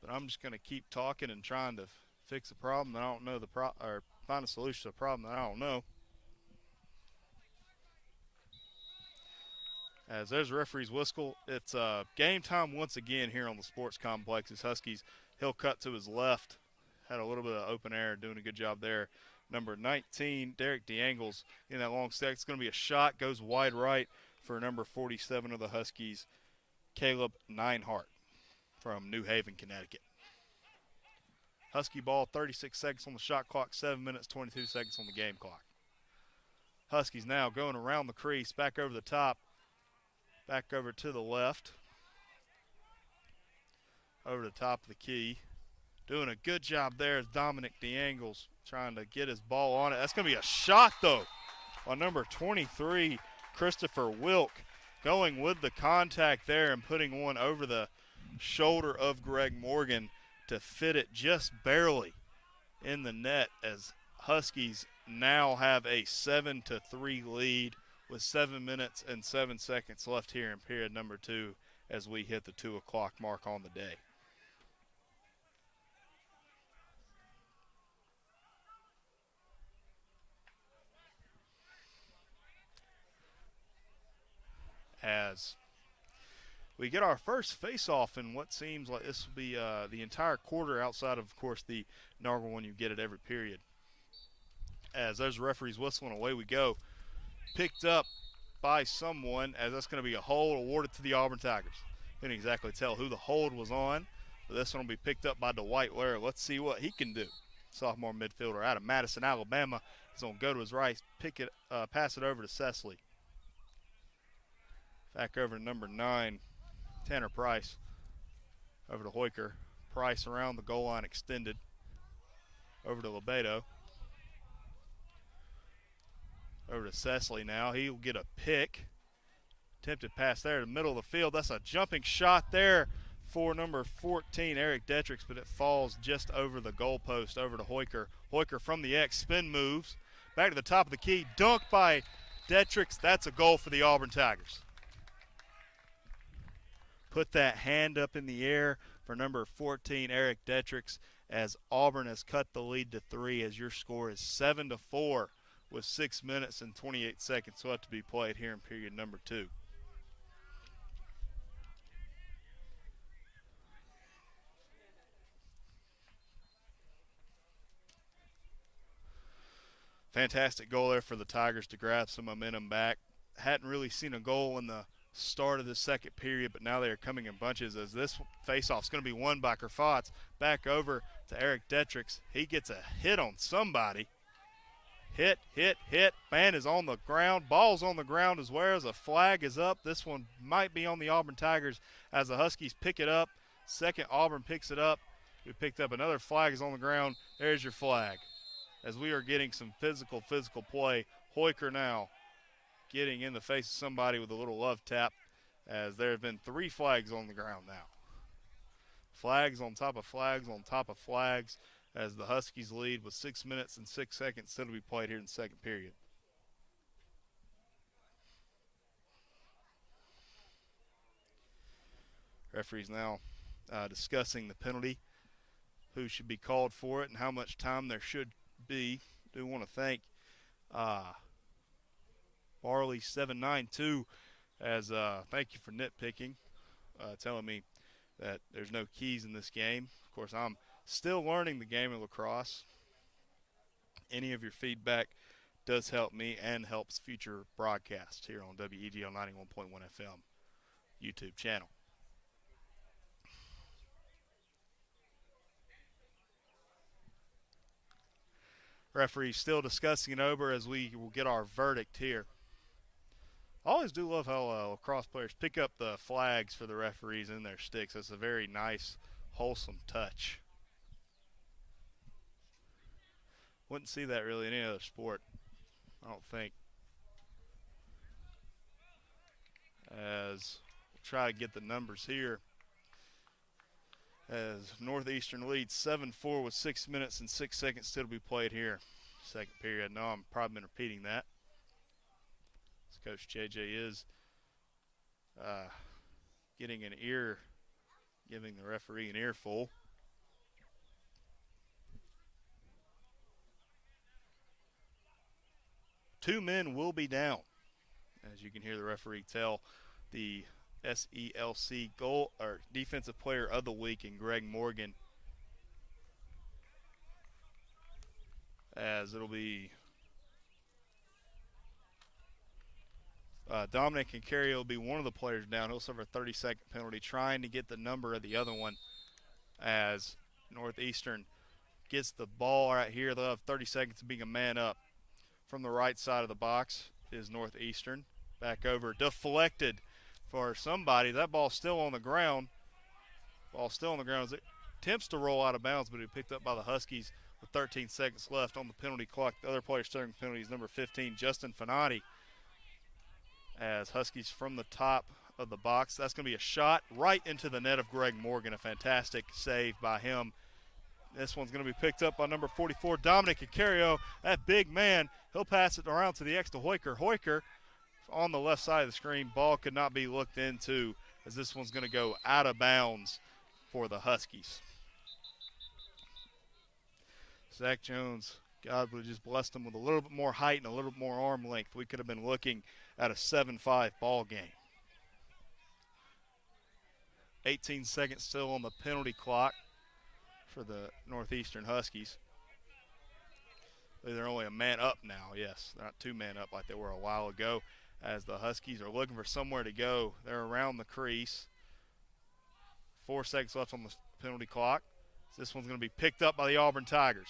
But I'm just going to keep talking and trying to fix a problem that I don't know or find a solution to a problem that I don't know. As there's a referee's whistle, it's game time once again here on the sports complex. As Huskies, he'll cut to his left. Had a little bit of open air, doing a good job there. Number 19, Derek DeAngles in that long stack. It's going to be a shot, goes wide right for number 47 of the Huskies, Caleb Neinhart from New Haven, Connecticut. Husky ball, 36 seconds on the shot clock, 7 minutes, 22 seconds on the game clock. Huskies now going around the crease, back over the top, back over to the left, over the top of the key. Doing a good job there is Dominic DeAngles trying to get his ball on it. That's going to be a shot, though, on number 23, Christopher Wilk, going with the contact there and putting one over the shoulder of Greg Morgan to fit it just barely in the net, as Huskies now have a 7-3 lead with 7 minutes and 7 seconds left here in period number 2 as we hit the 2 o'clock mark on the day. As we get our first face-off in what seems like this will be the entire quarter, outside of course, the inaugural one you get at every period. As there's referees whistling, away we go. Picked up by someone, as that's going to be a hold awarded to the Auburn Tigers. Couldn't exactly tell who the hold was on, but this one will be picked up by Dwight Ware. Let's see what he can do. Sophomore midfielder out of Madison, Alabama. He's going to go to his right, pass it over to Cecily. Back over to number 9, Tanner Price. Over to Hoyker. Price around the goal line extended. Over to Lebedo. Over to Cecily now. He'll get a pick. Attempted pass there to the middle of the field. That's a jumping shot there for number 14, Eric Detrix, but it falls just over the goalpost, over to Hoyker. Hoyker from the X, spin moves. Back to the top of the key. Dunked by Detrix. That's a goal for the Auburn Tigers. Put that hand up in the air for number 14, Eric Detrix, as Auburn has cut the lead to 3, as your score is 7-4 with 6 minutes and 28 seconds left to be played here in period number 2. Fantastic goal there for the Tigers to grab some momentum back. Hadn't really seen a goal in the start of the second period, but now they are coming in bunches, as this faceoff is going to be won by Kerfatz. Back over to Eric Detrix. He gets a hit on somebody. Hit, hit, hit. Man is on the ground. Ball's on the ground as well as a flag is up. This one might be on the Auburn Tigers as the Huskies pick it up. Second, Auburn picks it up. We picked up another flag is on the ground. There's your flag. As we are getting some physical play. Hoiker now getting in the face of somebody with a little love tap, as there have been 3 flags on the ground now. Flags on top of flags on top of flags, as the Huskies lead with 6 minutes and 6 seconds still to be played here in the second period. Referees now discussing the penalty, who should be called for it, and how much time there should be. Do want to thank Barley 792 as thank you for nitpicking, telling me that there's no keys in this game. Of course, I'm still learning the game of lacrosse. Any of your feedback does help me and helps future broadcasts here on WEGL 91.1 FM YouTube channel. Referee still discussing it over as we will get our verdict here. I always do love how lacrosse players pick up the flags for the referees in their sticks. It's a very nice, wholesome touch. Wouldn't see that really in any other sport, I don't think. As we'll try to get the numbers here. As Northeastern leads 7-4 with 6 minutes and 6 seconds still to be played here. Second period. I know I'm probably been repeating that. As Coach JJ is getting an ear, giving the referee an earful. Two men will be down, as you can hear the referee tell the SELC goal or defensive player of the week in Greg Morgan, as it'll be Dominic Incario will be one of the players down. He'll serve a 30-second penalty, trying to get the number of the other one, as Northeastern gets the ball right here. They'll have 30 seconds of being a man up. From the right side of the box is Northeastern. Back over, deflected for somebody. That ball's still on the ground. Ball's still on the ground as it attempts to roll out of bounds, but it picked up by the Huskies with 13 seconds left on the penalty clock. The other player starting the penalty is number 15, Justin Fanati. As Huskies from the top of the box. That's going to be a shot right into the net of Greg Morgan. A fantastic save by him. This one's going to be picked up by number 44, Dominic Incario. That big man, he'll pass it around to the X to Hoiker. Hoiker on the left side of the screen. Ball could not be looked into, as this one's going to go out of bounds for the Huskies. Zach Jones, God would have just blessed him with a little bit more height and a little bit more arm length. We could have been looking at a 7-5 ball game. 18 seconds still on the penalty clock for the Northeastern Huskies. They're only a man up now, yes. They're not 2 man up like they were a while ago, as the Huskies are looking for somewhere to go. They're around the crease. 4 seconds left on the penalty clock. This one's going to be picked up by the Auburn Tigers.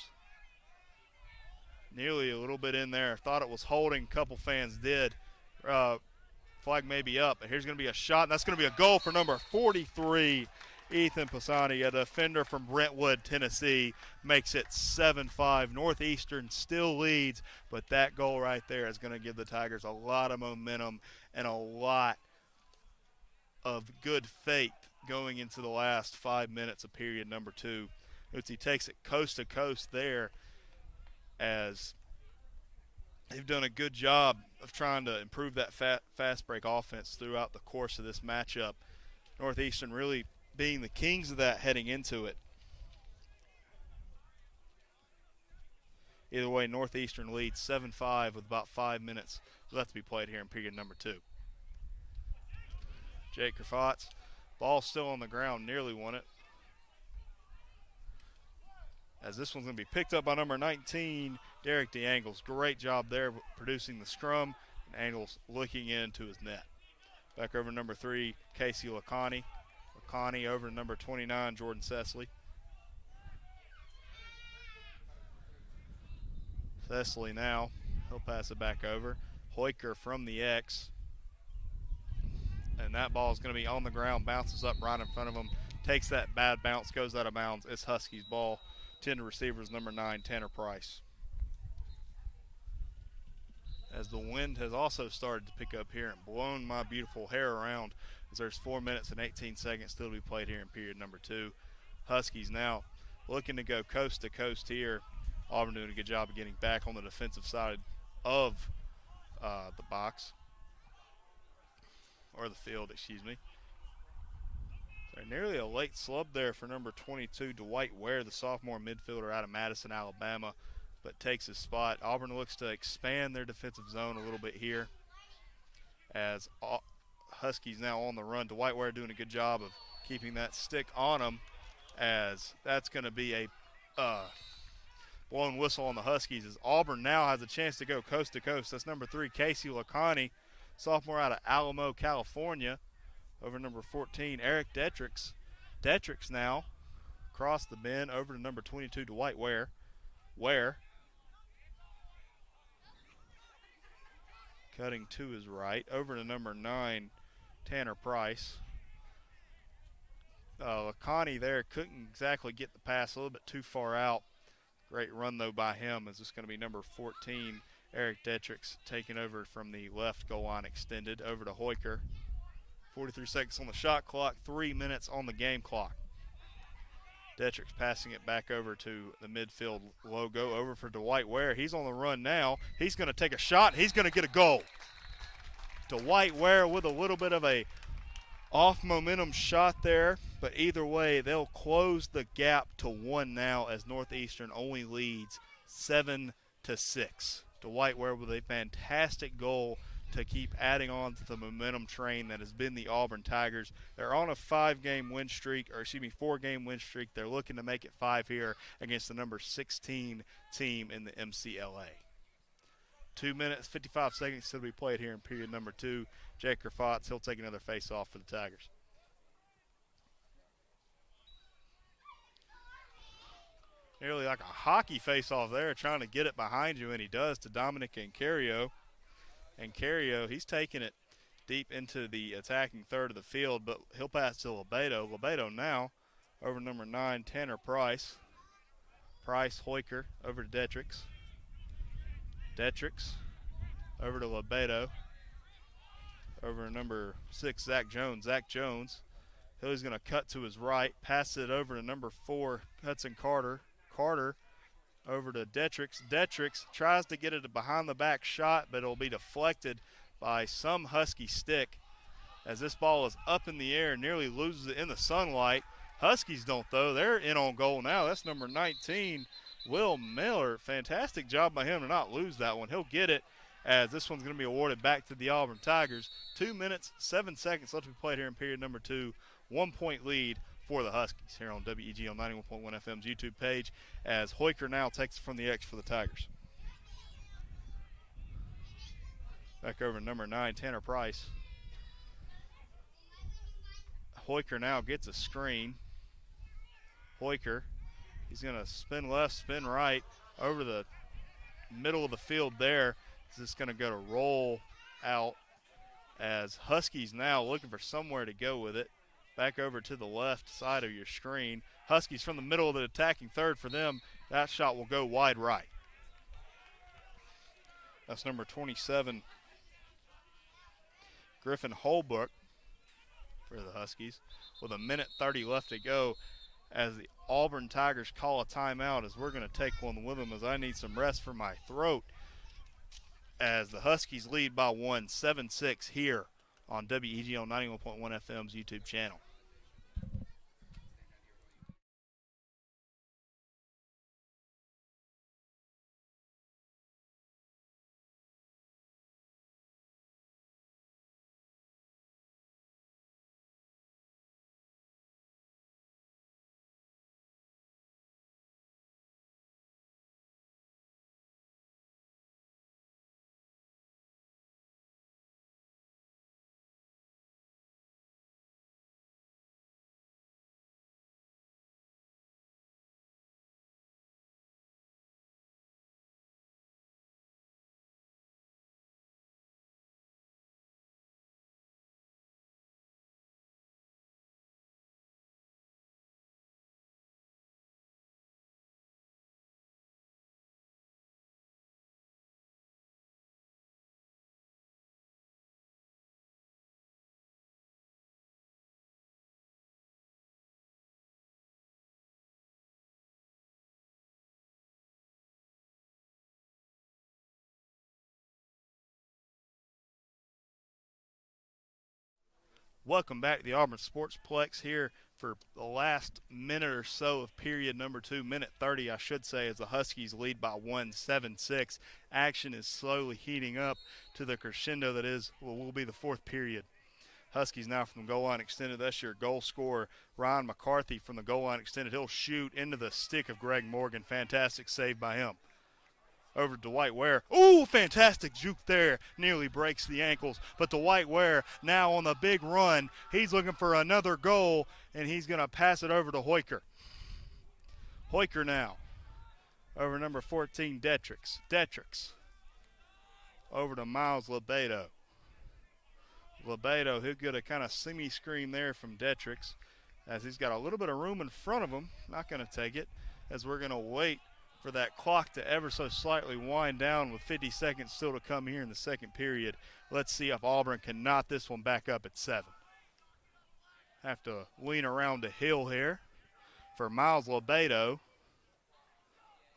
Nearly a little bit in there. Thought it was holding. A couple fans did. Flag may be up, but here's going to be a shot, and that's going to be a goal for number 43, Ethan Pisani, a defender from Brentwood, Tennessee, makes it 7-5. Northeastern still leads, but that goal right there is going to give the Tigers a lot of momentum and a lot of good faith going into the last 5 minutes of period number 2. Uzi takes it coast to coast there, as they've done a good job of trying to improve that fast break offense throughout the course of this matchup. Northeastern really being the kings of that heading into it. Either way, Northeastern leads 7-5 with about 5 minutes left to be played here in period number 2. Jake Kerfatz, ball still on the ground, nearly won it. As this one's going to be picked up by number 19, Derek DeAngles. Great job there producing the scrum, and Angles looking into his net. Back over number 3, Casey Lacani. Lacani over to number 29, Jordan Cecily. Thessaly now. He'll pass it back over. Hoiker from the X. And that ball is going to be on the ground, bounces up right in front of him, takes that bad bounce, goes out of bounds. It's Huskies ball. 10 receivers, number 9, Tanner Price. As the wind has also started to pick up here and blown my beautiful hair around, as there's 4 minutes and 18 seconds still to be played here in period number 2. Huskies now looking to go coast to coast here. Auburn doing a good job of getting back on the defensive side of the box, or the field, excuse me. So nearly a late slub there for number 22, Dwight Ware, the sophomore midfielder out of Madison, Alabama, but takes his spot. Auburn looks to expand their defensive zone a little bit here as Huskies now on the run. Dwight Ware doing a good job of keeping that stick on him, as that's going to be a blown whistle on the Huskies, as Auburn now has a chance to go coast to coast. That's number 3, Casey Lacani, sophomore out of Alamo, California, over number 14, Eric Detrix. Detrix now across the bend over to number 22, Dwight Ware. Ware cutting to his right, over to number 9, Tanner Price. Lacani there couldn't exactly get the pass, a little bit too far out. Great run, though, by him, as this is going to be number 14, Eric Detrix, taking over from the left goal line extended over to Hoiker. 43 seconds on the shot clock, 3 minutes on the game clock. Detrix passing it back over to the midfield logo, over for Dwight Ware. He's on the run now. He's going to take a shot. He's going to get a goal. Dwight Ware with a little bit of a off momentum shot there, but either way, they'll close the gap to 1 now, as Northeastern only leads 7-6. Dwight Ware with a fantastic goal to keep adding on to the momentum train that has been the Auburn Tigers. They're on a 4-game win streak. They're looking to make it 5 here against the number 16 team in the MCLA. 2 minutes, 55 seconds still to be played here in period number 2. Jake Grafotz, he'll take another face-off for the Tigers. Nearly like a hockey face-off there, trying to get it behind you, and he does, to Dominic Ancario. Ancario, he's taking it deep into the attacking third of the field, but he'll pass to Lebedo. Lebedo now over number 9, Tanner Price. Price, Hoiker, over to Detrix. Detrix over to Lebedo. Over to number 6, Zach Jones. Zach Jones, he's going to cut to his right, pass it over to number 4, Hudson Carter. Carter over to Detrix. Detrix tries to get it a behind-the-back shot, but it'll be deflected by some Husky stick, as this ball is up in the air, nearly loses it in the sunlight. Huskies don't, though. They're in on goal now. That's number 19, Will Miller. Fantastic job by him to not lose that one. He'll get it, as this one's going to be awarded back to the Auburn Tigers. 2 minutes, 7 seconds left to be played here in period number 2. 1-point lead for the Huskies here on WEGL 91.1 FM's YouTube page, as Hoiker now takes it from the X for the Tigers. Back over to number 9, Tanner Price. Hoiker now gets a screen. Hoiker, he's going to spin left, spin right, over the middle of the field there. Is this going to go to roll out, as Huskies now looking for somewhere to go with it. Back over to the left side of your screen. Huskies from the middle of the attacking third for them. That shot will go wide right. That's number 27, Griffin Holbrook, for the Huskies, with 1:30 left to go, as the Auburn Tigers call a timeout, as we're going to take one with them, as I need some rest for my throat, as the Huskies lead by 1, 7-6 here on WEGL 91.1 FM's YouTube channel. Welcome back to the Auburn Sportsplex here for the last minute or so of period number 2, minute 30, I should say, as the Huskies lead by 1-7-6. Action is slowly heating up to the crescendo that is, well, will be the fourth period. Huskies now from the goal line extended. That's your goal scorer, Ryan McCarthy, from the goal line extended. He'll shoot into the stick of Greg Morgan. Fantastic save by him. Over to Dwight Ware. Ooh, fantastic juke there. Nearly breaks the ankles. But Dwight Ware now on the big run. He's looking for another goal, and he's going to pass it over to Hoiker. Hoiker now. Over number 14, Detrix. Detrix. Over to Miles Lebedo. Lebedo, he'll get a kind of semi-screen there from Detrix, as he's got a little bit of room in front of him. Not going to take it, as we're going to wait for that clock to ever so slightly wind down with 50 seconds still to come here in the second period. Let's see if Auburn can knot this one back up at 7. Have to lean around the hill here for Miles Lebedo.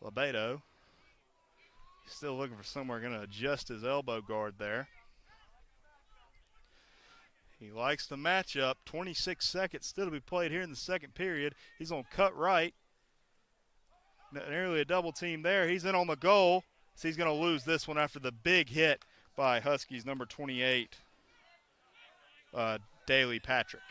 Lebedo still looking for somewhere, going to adjust his elbow guard there. He likes the matchup. 26 seconds still to be played here in the second period. He's going to cut right. Nearly a double team there. He's in on the goal. So he's going to lose this one after the big hit by Huskies number 28, Daly Patrick.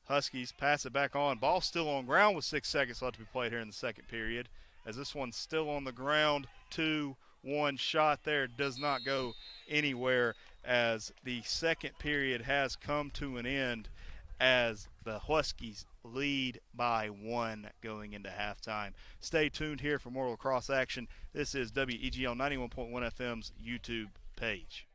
Huskies pass it back on. Ball still on ground with 6 seconds left to be played here in the second period. As this one's still on the ground, 2-1 shot there. Does not go anywhere, as the second period has come to an end, as the Huskies lead by 1 going into halftime. Stay tuned here for more lacrosse action. This is WEGL 91.1 FM's YouTube page.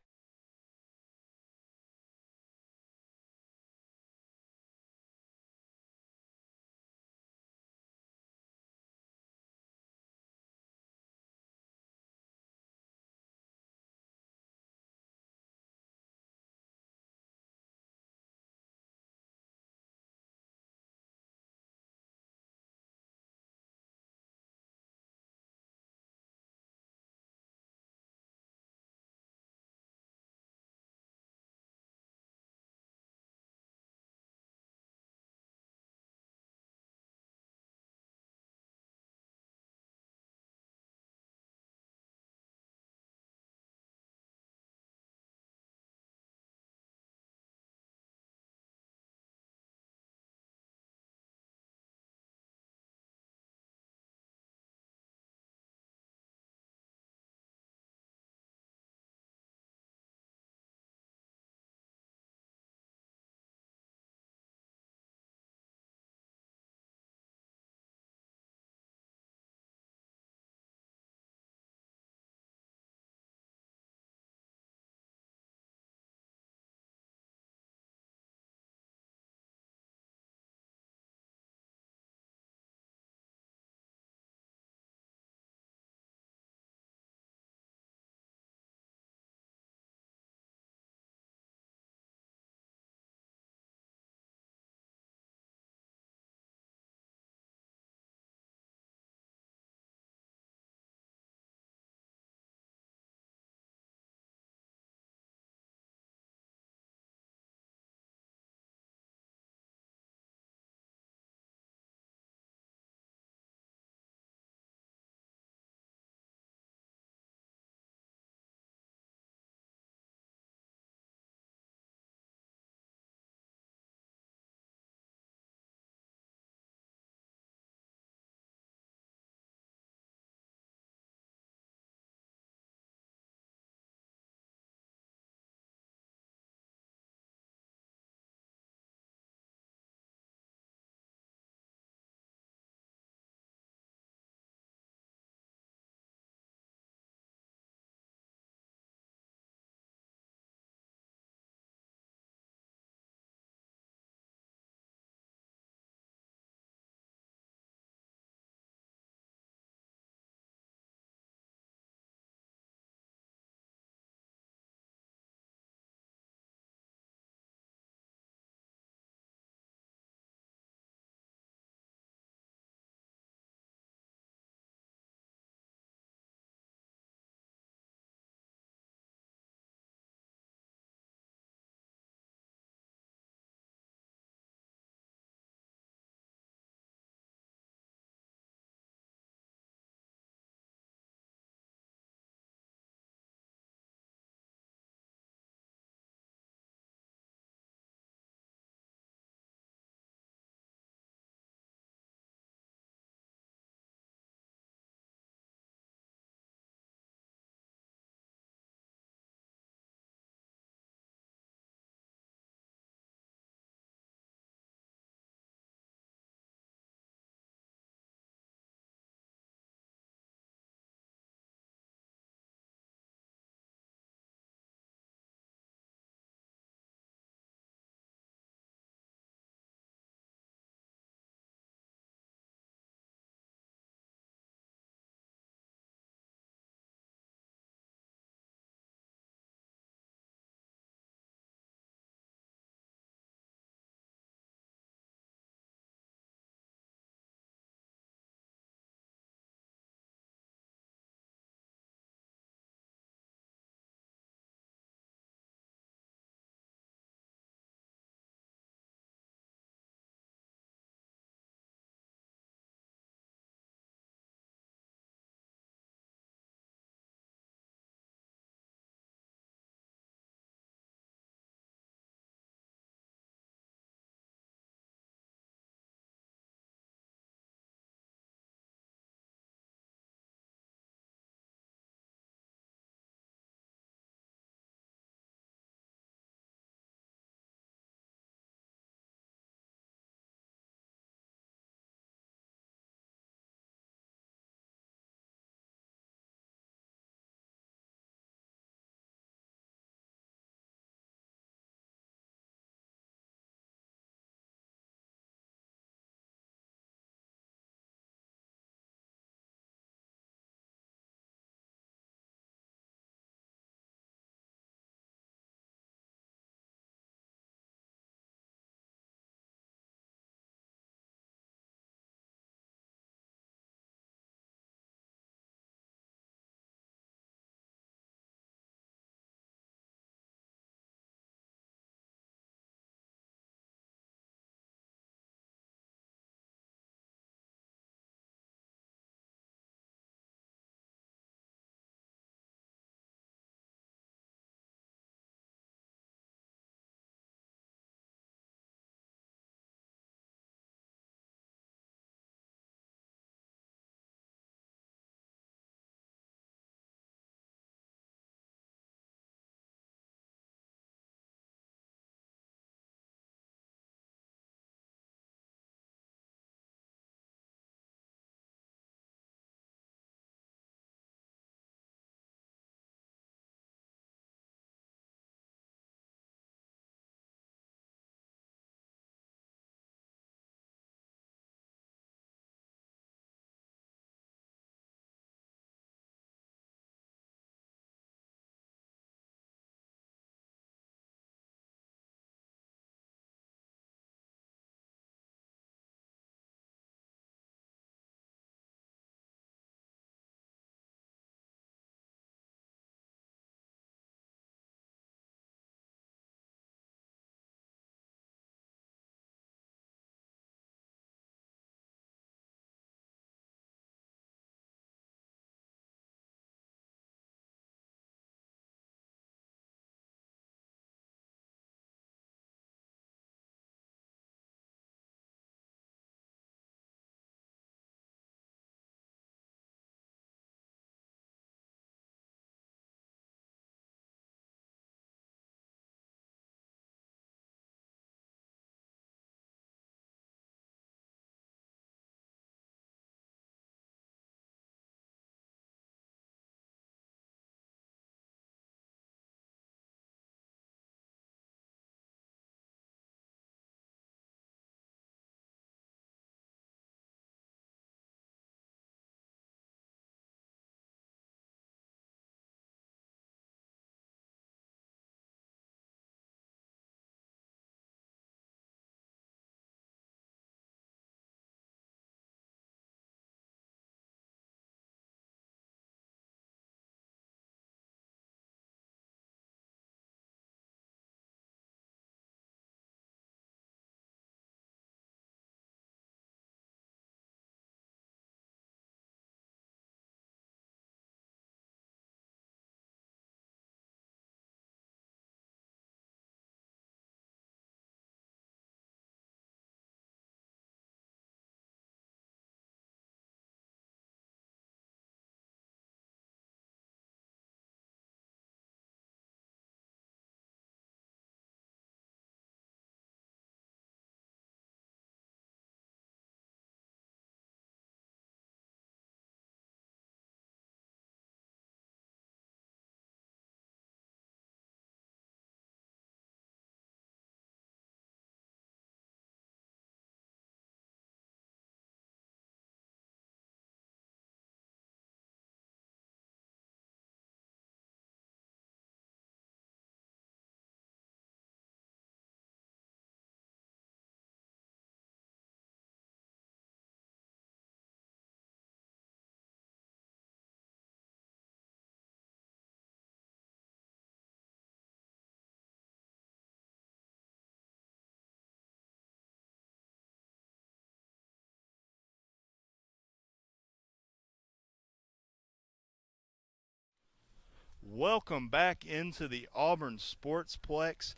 Welcome back into the Auburn Sportsplex.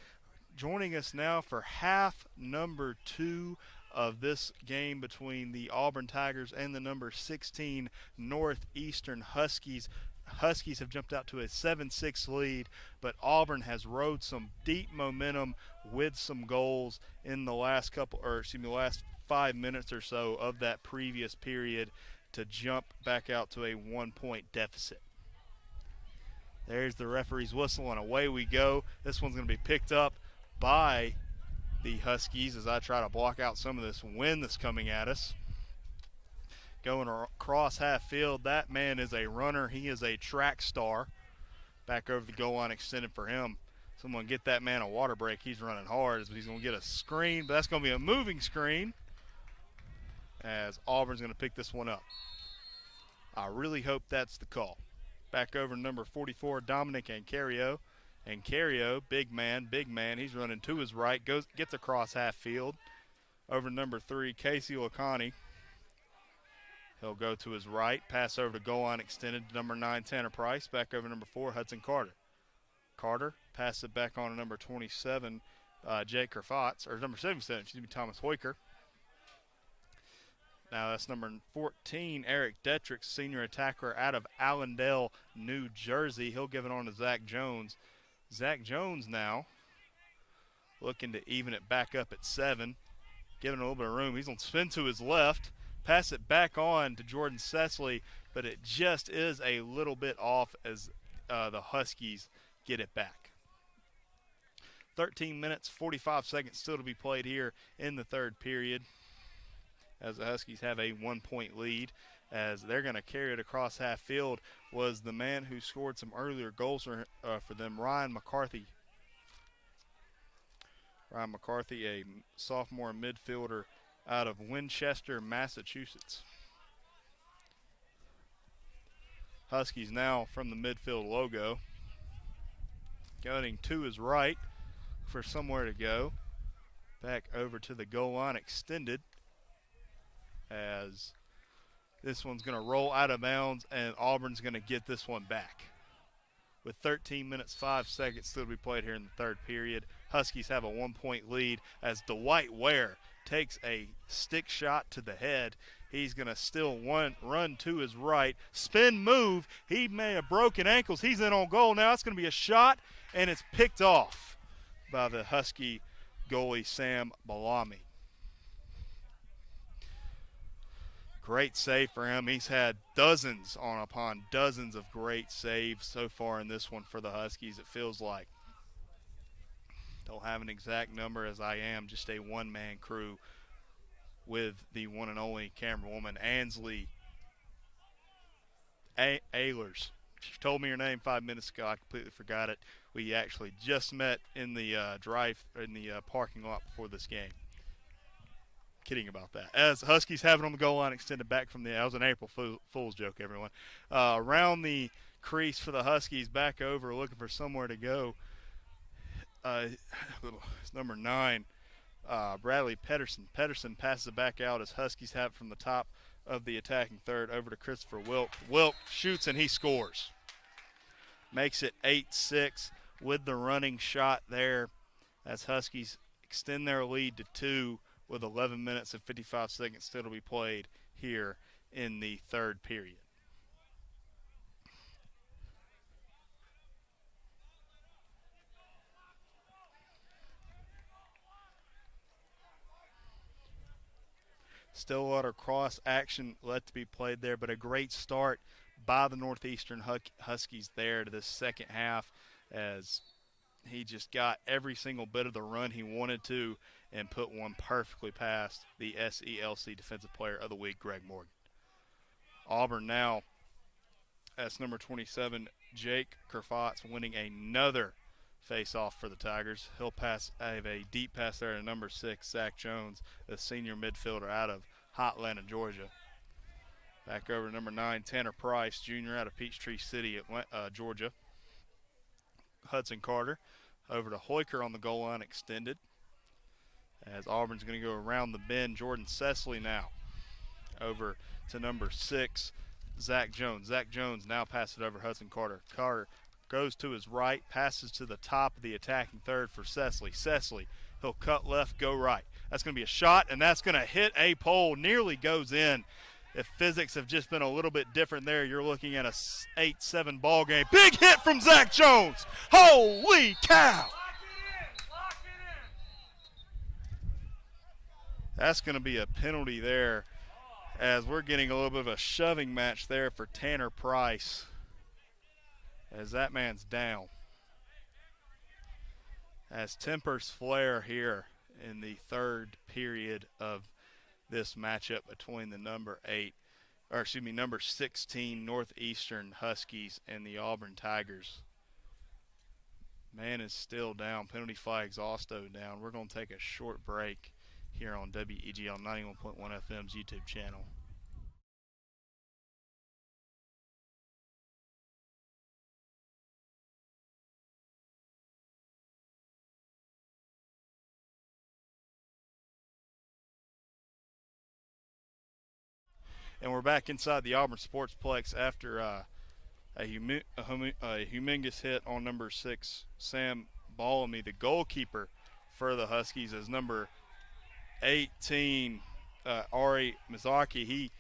Joining us now for half number 2 of this game between the Auburn Tigers and the number 16 Northeastern Huskies. Huskies have jumped out to a 7-6 lead, but Auburn has rode some deep momentum with some goals in the last last 5 minutes or so of that previous period to jump back out to a 1-point deficit. There's the referee's whistle, and away we go. This one's going to be picked up by the Huskies as I try to block out some of this wind that's coming at us. Going across half field, that man is a runner. He is a track star. Back over the goal line extended for him. Someone get that man a water break. He's running hard, but he's going to get a screen, but that's going to be a moving screen as Auburn's going to pick this one up. I really hope that's the call. Back over number 44, Dominic Ancario. Ancario, big man. He's running to his right, gets across half field. Over to number 3, Casey Lacani. He'll go to his right, pass over to goal line extended to number 9, Tanner Price. Back over number 4, Hudson Carter. Carter, pass it back on to number 27, Jake Kerfatz, or number 77, Thomas Hoiker. Now that's number 14, Eric Detrick, senior attacker out of Allendale, New Jersey. He'll give it on to Zach Jones. Zach Jones now looking to even it back up at 7, giving a little bit of room. He's going to spin to his left, pass it back on to Jordan Cecily, but it just is a little bit off as the Huskies get it back. 13 minutes, 45 seconds still to be played here in the third period, as the Huskies have a 1-point lead. As they're going to carry it across half field was the man who scored some earlier goals for them, Ryan McCarthy. Ryan McCarthy, a sophomore midfielder out of Winchester, Massachusetts. Huskies now from the midfield logo. Going to his right for somewhere to go. Back over to the goal line extended, as this one's going to roll out of bounds, and Auburn's going to get this one back. With 13 minutes, 5 seconds still to be played here in the third period, Huskies have a 1-point lead as Dwight Ware takes a stick shot to the head. He's going to still run to his right, spin move. He may have broken ankles. He's in on goal now. It's going to be a shot, and it's picked off by the Husky goalie, Sam Bellamy. Great save for him. He's had dozens upon dozens of great saves so far in this one for the Huskies, it feels like. Don't have an exact number, as I am just a one-man crew with the one and only camerawoman, Ansley Ehlers. She told me her name 5 minutes ago. I completely forgot it. We actually just met in the parking lot before this game. Kidding about that. As Huskies have it on the goal line extended back from that was an April Fool's joke, everyone. Around the crease for the Huskies, back over, looking for somewhere to go. It's number 9, Bradley Pedersen. Pedersen passes it back out as Huskies have it from the top of the attacking third over to Christopher Wilk. Wilk shoots and he scores. Makes it 8-6 with the running shot there as Huskies extend their lead to 2 with 11 minutes and 55 seconds still to be played here in the third period. Still a lot of cross action left to be played there, but a great start by the Northeastern Huskies there to this second half, as he just got every single bit of the run he wanted to and put one perfectly past the SELC Defensive Player of the Week, Greg Morgan. Auburn now, that's number 27, Jake Kerfatz, winning another face-off for the Tigers. He'll have a deep pass there to number 6, Zach Jones, the senior midfielder out of Hotlanta, Georgia. Back over to number 9, Tanner Price, junior out of Peachtree City, Georgia. Hudson Carter over to Hoiker on the goal line extended, as Auburn's going to go around the bend. Jordan Cecily now over to number 6, Zach Jones. Zach Jones now passes it over Hudson Carter. Carter goes to his right, passes to the top of the attacking third for Cecily. Cecily, he'll cut left, go right. That's going to be a shot, and that's going to hit a pole. Nearly goes in. If physics have just been a little bit different there, you're looking at a 8-7 ball game. Big hit from Zach Jones. Holy cow! That's going to be a penalty there, as we're getting a little bit of a shoving match there for Tanner Price, as that man's down. As tempers flare here in the third period of this matchup between the number 16 Northeastern Huskies and the Auburn Tigers. Man is still down. Penalty flags also down. We're going to take a short break here on WEGL 91.1 FM's YouTube channel. And we're back inside the Auburn Sportsplex after a humongous hit on number 6, Sam Ballamy, the goalkeeper for the Huskies, as number 18, Ari Mizaki.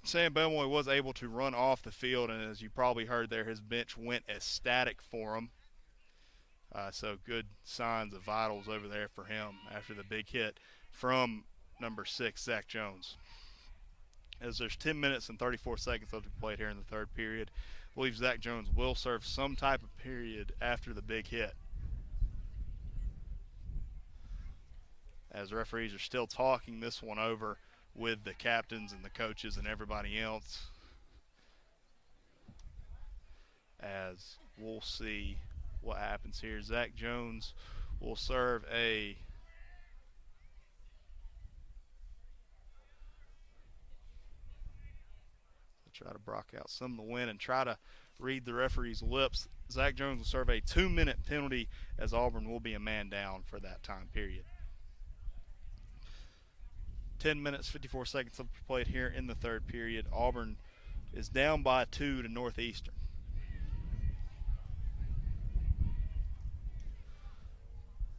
Sam Ballamy was able to run off the field, and as you probably heard there, his bench went ecstatic for him. So good signs of vitals over there for him after the big hit from number 6, Zach Jones. As there's 10 minutes and 34 seconds left to be played here in the third period, I believe Zach Jones will serve some type of period after the big hit, as the referees are still talking this one over with the captains and the coaches and everybody else, as we'll see what happens here. Zach Jones will serve a try to block out some of the wind and try to read the referee's lips. Zach Jones will serve a 2-minute penalty, as Auburn will be a man down for that time period. 10 minutes, 54 seconds left played here in the third period. Auburn is down by 2 to Northeastern.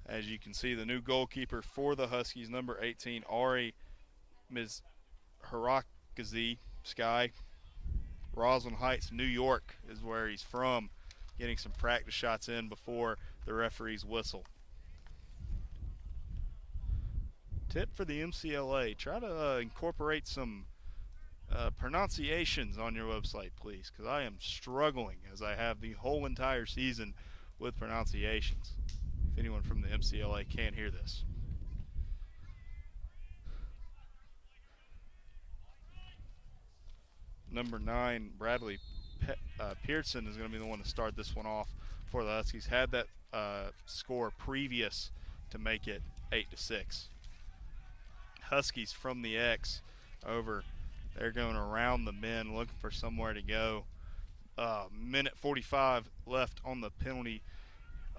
As you can see, the new goalkeeper for the Huskies, number 18, Ari Mizharakazi Sky. Roslyn Heights, New York is where he's from, getting some practice shots in before the referee's whistle. Tip for the MCLA, try to incorporate some pronunciations on your website, please, because I am struggling, as I have the whole entire season, with pronunciations. If anyone from the MCLA can't hear this. Number 9, Bradley Pearson, is going to be the one to start this one off for the Huskies. Had that score previous to make it 8-6. Huskies from the X over. They're going around the bend, looking for somewhere to go. Minute 45 left on the penalty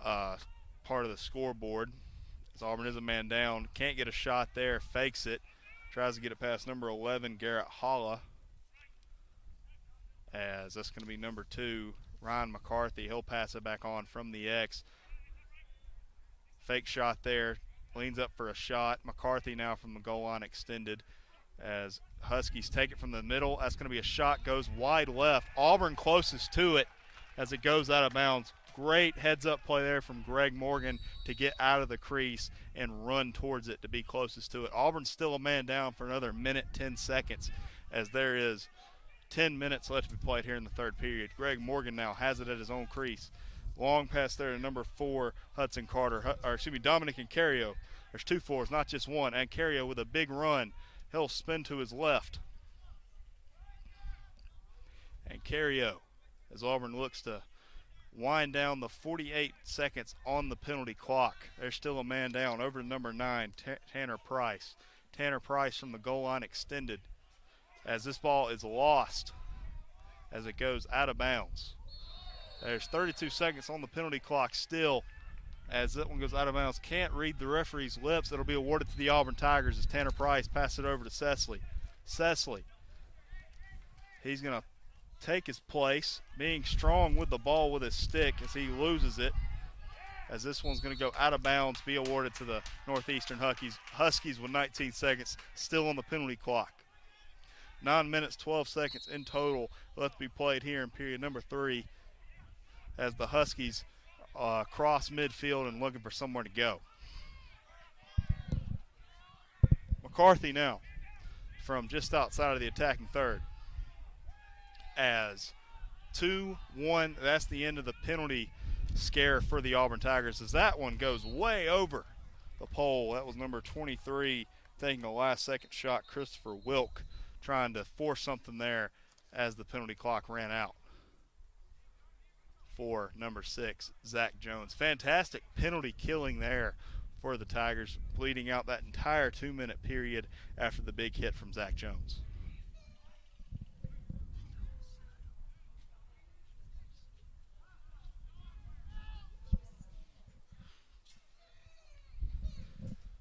part of the scoreboard, as Auburn is a man down. Can't get a shot there, fakes it. Tries to get it past number 11, Garrett Holla. As that's going to be number 2, Ryan McCarthy. He'll pass it back on from the X. Fake shot there. Leans up for a shot. McCarthy now from the goal line extended, as Huskies take it from the middle. That's going to be a shot. Goes wide left. Auburn closest to it as it goes out of bounds. Great heads-up play there from Greg Morgan to get out of the crease and run towards it to be closest to it. Auburn's still a man down for another minute, 10 seconds, as there is 10 minutes left to be played here in the third period. Greg Morgan now has it at his own crease. Long pass there to number 4, Hudson Carter. Dominic Ancario. There's 2 4s, not just one. Ancario with a big run. He'll spin to his left. Ancario, as Auburn looks to wind down the 48 seconds on the penalty clock. There's still a man down over to number 9, Tanner Price. Tanner Price from the goal line extended, as this ball is lost as it goes out of bounds. There's 32 seconds on the penalty clock still, as that one goes out of bounds. Can't read the referee's lips. It'll be awarded to the Auburn Tigers as Tanner Price passes it over to Cecily. Cecily, he's going to take his place, being strong with the ball with his stick as he loses it. As this one's going to go out of bounds, be awarded to the Northeastern Huskies with 19 seconds still on the penalty clock. 9 minutes, 12 seconds in total left to be played here in period number 3 as the Huskies cross midfield and looking for somewhere to go. McCarthy now from just outside of the attacking third. As 2-1, that's the end of the penalty scare for the Auburn Tigers as that one goes way over the pole. That was number 23 taking a last-second shot, Christopher Wilk, trying to force something there as the penalty clock ran out for number 6, Zach Jones. Fantastic penalty killing there for the Tigers, bleeding out that entire 2-minute period after the big hit from Zach Jones.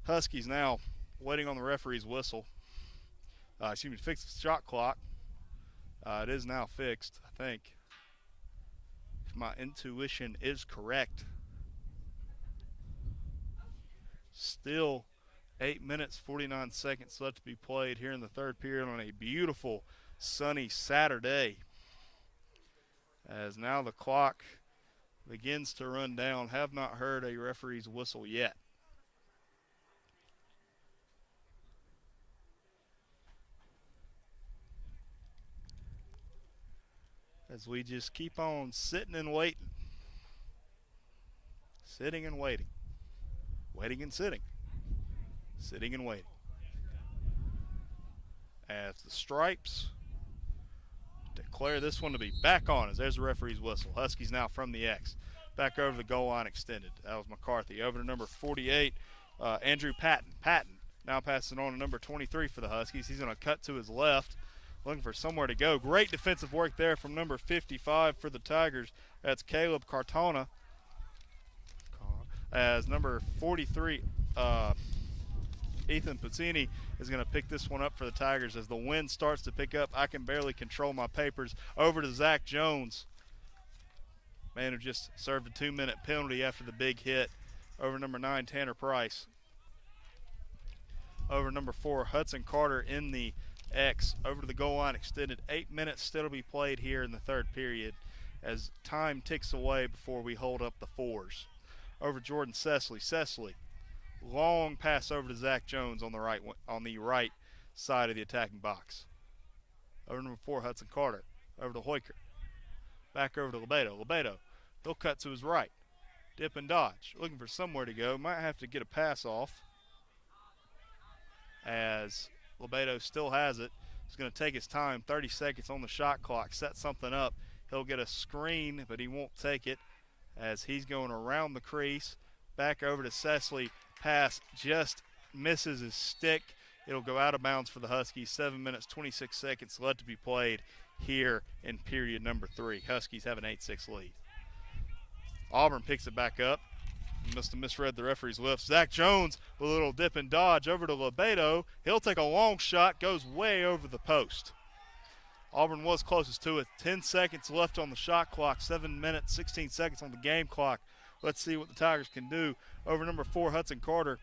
Huskies now waiting on the referee's whistle. Fix the shot clock. It is now fixed, I think. If my intuition is correct. Still 8 minutes, 49 seconds left to be played here in the third period on a beautiful sunny Saturday. As now the clock begins to run down. Have not heard a referee's whistle yet. As we just keep on sitting and waiting. Sitting and waiting. Waiting and sitting. Sitting and waiting. As the stripes declare this one to be back on as there's the referee's whistle. Huskies now from the X. Back over the goal line extended. That was McCarthy. Over to number 48, Andrew Patton. Patton now passing on to number 23 for the Huskies. He's going to cut to his left, looking for somewhere to go. Great defensive work there from number 55 for the Tigers. That's Caleb Cartona. As number 43, Ethan Puccini is going to pick this one up for the Tigers as the wind starts to pick up. I can barely control my papers. Over to Zach Jones. Man who just served a 2-minute penalty after the big hit. Over number 9, Tanner Price. Over number 4, Hudson Carter in the X. Over to the goal line extended. 8 minutes still to be played here in the third period as time ticks away before we hold up the fours. Over Jordan Cecily. Cecily, long pass over to Zach Jones on the right side of the attacking box. Over number 4, Hudson Carter. Over to Hoyker. Back over to Lebedo. Lebedo, he'll cut to his right. Dip and dodge. Looking for somewhere to go. Might have to get a pass off. As Lebedo still has it. He's going to take his time. 30 seconds on the shot clock. Set something up. He'll get a screen, but he won't take it as he's going around the crease. Back over to Cecily. Pass just misses his stick. It'll go out of bounds for the Huskies. 7 minutes, 26 seconds left to be played here in period number 3. Huskies have an 8-6 lead. Auburn picks it back up. Must have misread the referee's lips. Zach Jones with a little dip and dodge over to Lebedo. He'll take a long shot, goes way over the post. Auburn was closest to it. 10 seconds left on the shot clock. 7 minutes, 16 seconds on the game clock. Let's see what the Tigers can do. Over number 4, Hudson Carter.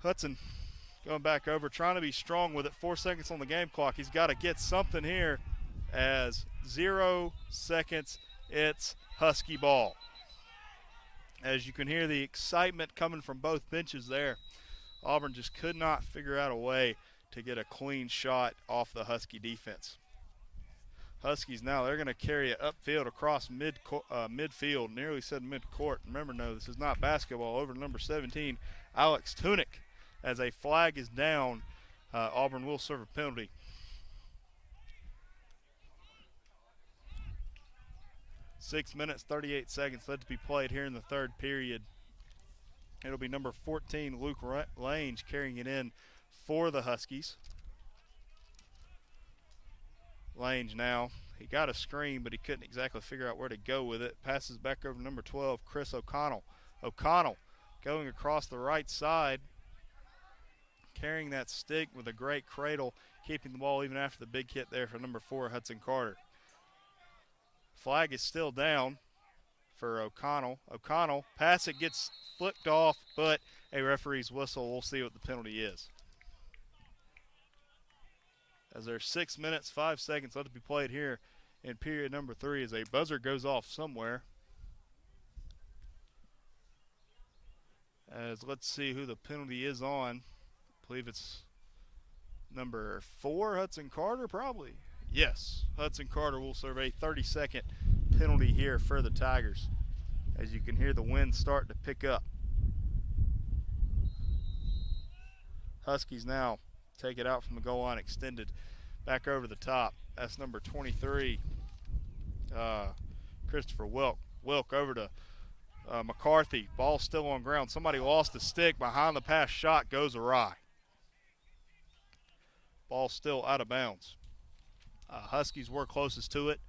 Hudson going back over, trying to be strong with it. 4 seconds on the game clock. He's got to get something here as 0 seconds. It's Husky ball. As you can hear the excitement coming from both benches there. Auburn just could not figure out a way to get a clean shot off the Husky defense. Huskies now, they're going to carry it upfield across midfield, nearly said midcourt. Remember, no, this is not basketball. Over to number 17, Alex Tunick. As a flag is down, Auburn will serve a penalty. Six minutes, 38 seconds left to be played here in the third period. It'll be number 14, Luke Lange, carrying it in for the Huskies. Lange now, he got a screen, but he couldn't exactly figure out where to go with it. Passes back over to number 12, Chris O'Connell. O'Connell going across the right side, carrying that stick with a great cradle, keeping the ball even after the big hit there for number 4, Hudson Carter. Flag is still down for O'Connell. O'Connell, pass it gets flicked off, but a referee's whistle. We'll see what the penalty is. As there's 6 minutes, 5 seconds left to be played here in period number 3 as a buzzer goes off somewhere. As let's see who the penalty is on. I believe it's number 4, Hudson Carter, probably. Yes, Hudson Carter will serve a 30-second penalty here for the Tigers. As you can hear the wind starting to pick up. Huskies now take it out from the goal line extended back over the top. That's number 23, Christopher Wilk. Wilk over to McCarthy. Ball still on ground. Somebody lost the stick. Behind the pass shot goes awry. Ball still out of bounds. Huskies were closest to it.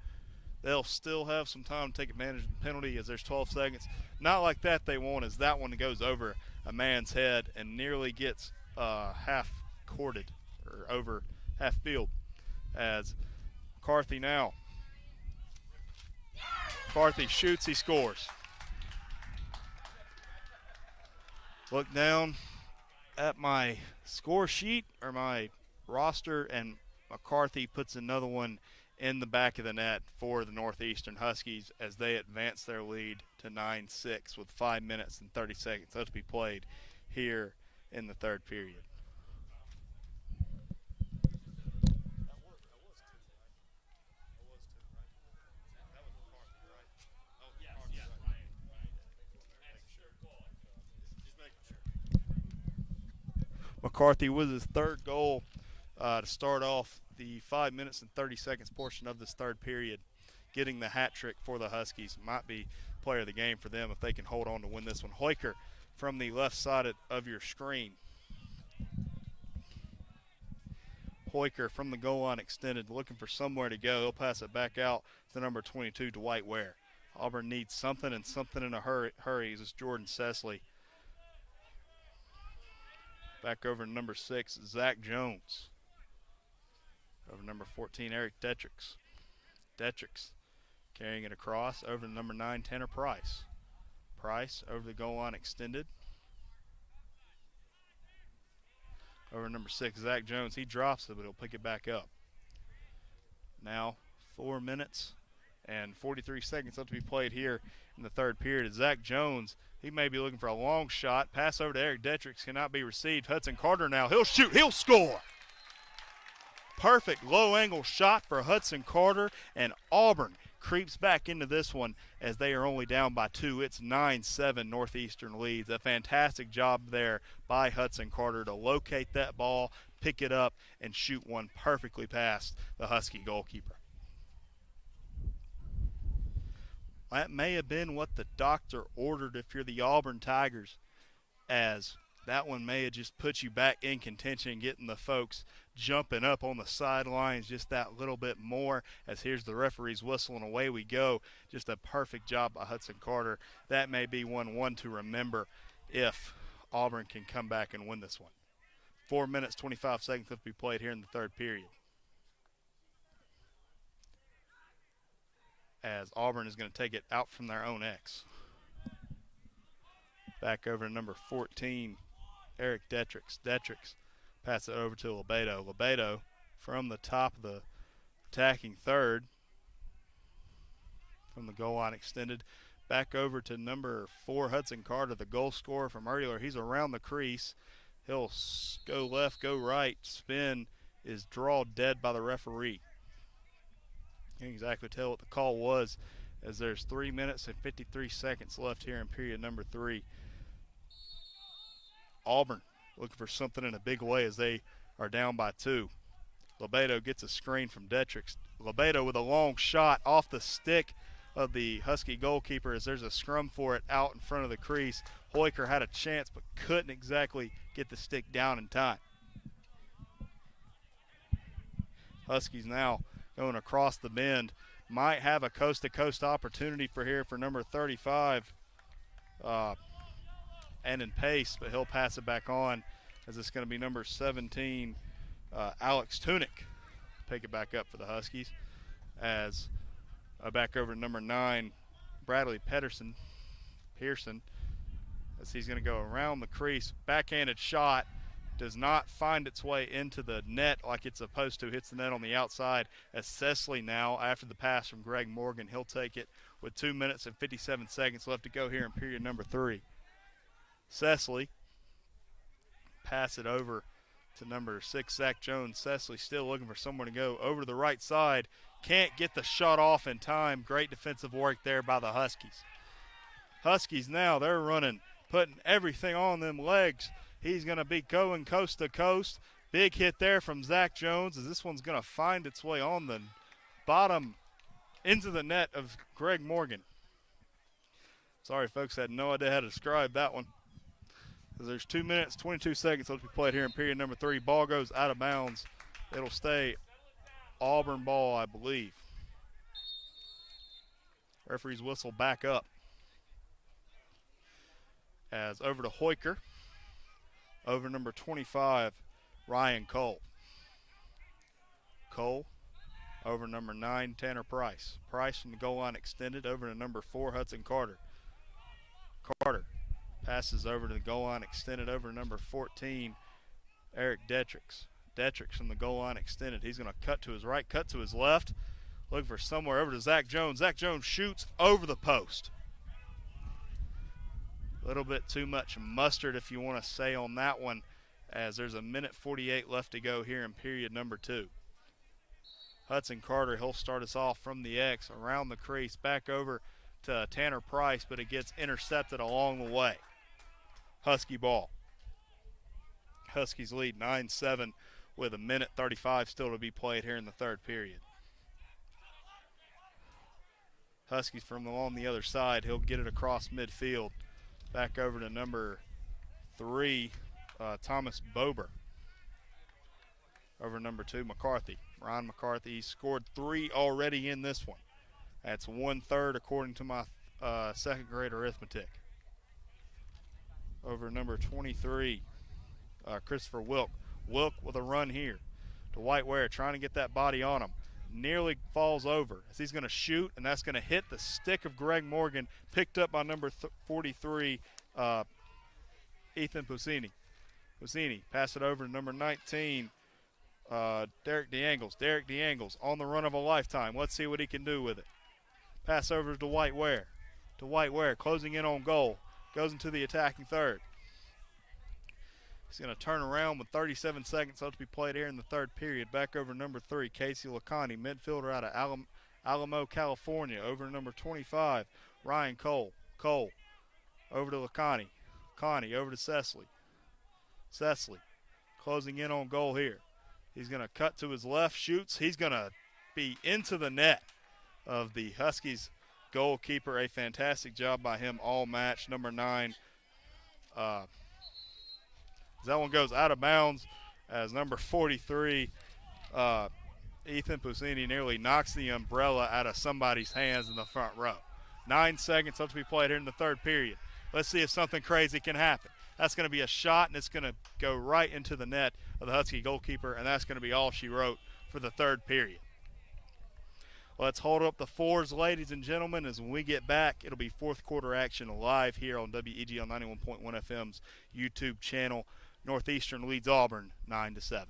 They'll still have some time to take advantage of the penalty as there's 12 seconds. Not like that they won't, as that one goes over a man's head and nearly gets half courted or over half field. As McCarthy now. McCarthy shoots, he scores. Look down at my score sheet or my roster, and McCarthy puts another one in the back of the net for the Northeastern Huskies as they advance their lead to 9-6 with 5 minutes and 30 seconds left to be played here in the third period. McCarthy with his third goal to start off the 5 minutes and 30 seconds portion of this third period, getting the hat trick for the Huskies. Might be player of the game for them if they can hold on to win this one. Hoiker from the left side of your screen. Hoiker from the goal line extended, looking for somewhere to go. He'll pass it back out to number 22, Dwight Ware. Auburn needs something and something in a hurry. This is Jordan Sesley. Back over to number 6, Zach Jones. Over number 14, Eric Detrix. Detrix carrying it across over to number 9, Tanner Price. Price over the goal line extended. Over number 6, Zach Jones. He drops it, but he'll pick it back up. Now 4 minutes and 43 seconds left to be played here in the third period. Zach Jones, he may be looking for a long shot. Pass over to Eric Detrix cannot be received. Hudson Carter now. He'll shoot. He'll score. Perfect low-angle shot for Hudson Carter, and Auburn creeps back into this one as they are only down by 2. It's 9-7 Northeastern leads. A fantastic job there by Hudson Carter to locate that ball, pick it up, and shoot one perfectly past the Husky goalkeeper. That may have been what the doctor ordered if you're the Auburn Tigers, as that one may have just put you back in contention, getting the folks jumping up on the sidelines just that little bit more, as here's the referee's whistle and away we go. Just a perfect job by Hudson Carter. That may be one to remember if Auburn can come back and win this one. 4 minutes, 25 seconds left to be played here in the third period. As Auburn is going to take it out from their own X. Back over to number 14, Eric Detrix. Detrix pass it over to Lebedo. Lebedo from the top of the attacking third. From the goal line extended. Back over to number 4, Hudson Carter, the goal scorer from earlier. He's around the crease. He'll go left, go right. Spin is drawed dead by the referee. Can't exactly tell what the call was, as there's 3 minutes and 53 seconds left here in period number 3. Auburn looking for something in a big way as they are down by 2. Lebedo gets a screen from Detrix. Lebedo with a long shot off the stick of the Husky goalkeeper as there's a scrum for it out in front of the crease. Hoiker had a chance but couldn't exactly get the stick down in time. Huskies now going across the bend. Might have a coast-to-coast opportunity for number 35 and in pace, but he'll pass it back on as it's going to be number 17, Alex Tunick pick it back up for the Huskies as back over to number 9, Bradley Pearson, as he's going to go around the crease. Backhanded shot does not find its way into the net like it's supposed to. Hits the net on the outside as Cecily now, after the pass from Greg Morgan, he'll take it with 2 minutes and 57 seconds left to go here in period number 3. Cecily pass it over to number 6, Zach Jones. Cecily still looking for somewhere to go over to the right side. Can't get the shot off in time. Great defensive work there by the Huskies. Huskies now, they're running, putting everything on them legs. He's going to be going coast to coast. Big hit there from Zach Jones as this one's going to find its way on the bottom into the net of Greg Morgan. Sorry, folks, had no idea how to describe that one. There's 2 minutes, 22 seconds left to be played here in period number 3. Ball goes out of bounds. It'll stay Auburn ball, I believe. Referee's whistle back up. As over to Hoyker. Over number 25, Ryan Cole. Cole over number 9, Tanner Price. Price from the goal line extended over to number 4, Hudson Carter. Carter passes over to the goal line extended over to number 14, Eric Detrix. Detrix from the goal line extended. He's going to cut to his right, cut to his left. Looking for somewhere over to Zach Jones. Zach Jones shoots over the post. A little bit too much mustard, if you want to say, on that one, as there's a minute 48 left to go here in period number 2. Hudson Carter, he'll start us off from the X, around the crease, back over to Tanner Price, but it gets intercepted along the way. Husky ball. Huskies lead 9-7 with a minute 35 still to be played here in the third period. Huskies from along the other side, he'll get it across midfield. Back over to number 3, Thomas Bober. Over number 2, McCarthy. Ryan McCarthy, he scored 3 already in this one. That's 1/3 according to my second grade arithmetic. Over number 23, Christopher Wilk. Wilk with a run here to Whiteware, trying to get that body on him. Nearly falls over as he's going to shoot, and that's going to hit the stick of Greg Morgan, picked up by number 43, Ethan Pusini. Pusini pass it over to number 19, Derek DeAngles. Derek DeAngles on the run of a lifetime. Let's see what he can do with it. Pass over to Whiteware. To Whiteware, closing in on goal. Goes into the attacking third. He's going to turn around with 37 seconds left to be played here in the third period. Back over number 3, Casey Lacani, midfielder out of Alamo, California. Over to number 25, Ryan Cole. Cole over to Lacani. Lacani over to Cecily. Cecily closing in on goal here. He's going to cut to his left, shoots. He's going to be into the net of the Huskies goalkeeper. A fantastic job by him all match. Number 9, that one goes out of bounds as number 43, Ethan Pusini, nearly knocks the umbrella out of somebody's hands in the front row. 9 seconds left to be played here in the third period. Let's see if something crazy can happen. That's going to be a shot, and it's going to go right into the net of the Husky goalkeeper, and that's going to be all she wrote for the third period. Let's hold up the fours, ladies and gentlemen, as when we get back, it'll be fourth quarter action live here on WEGL 91.1 FM's YouTube channel. Northeastern leads Auburn 9-7.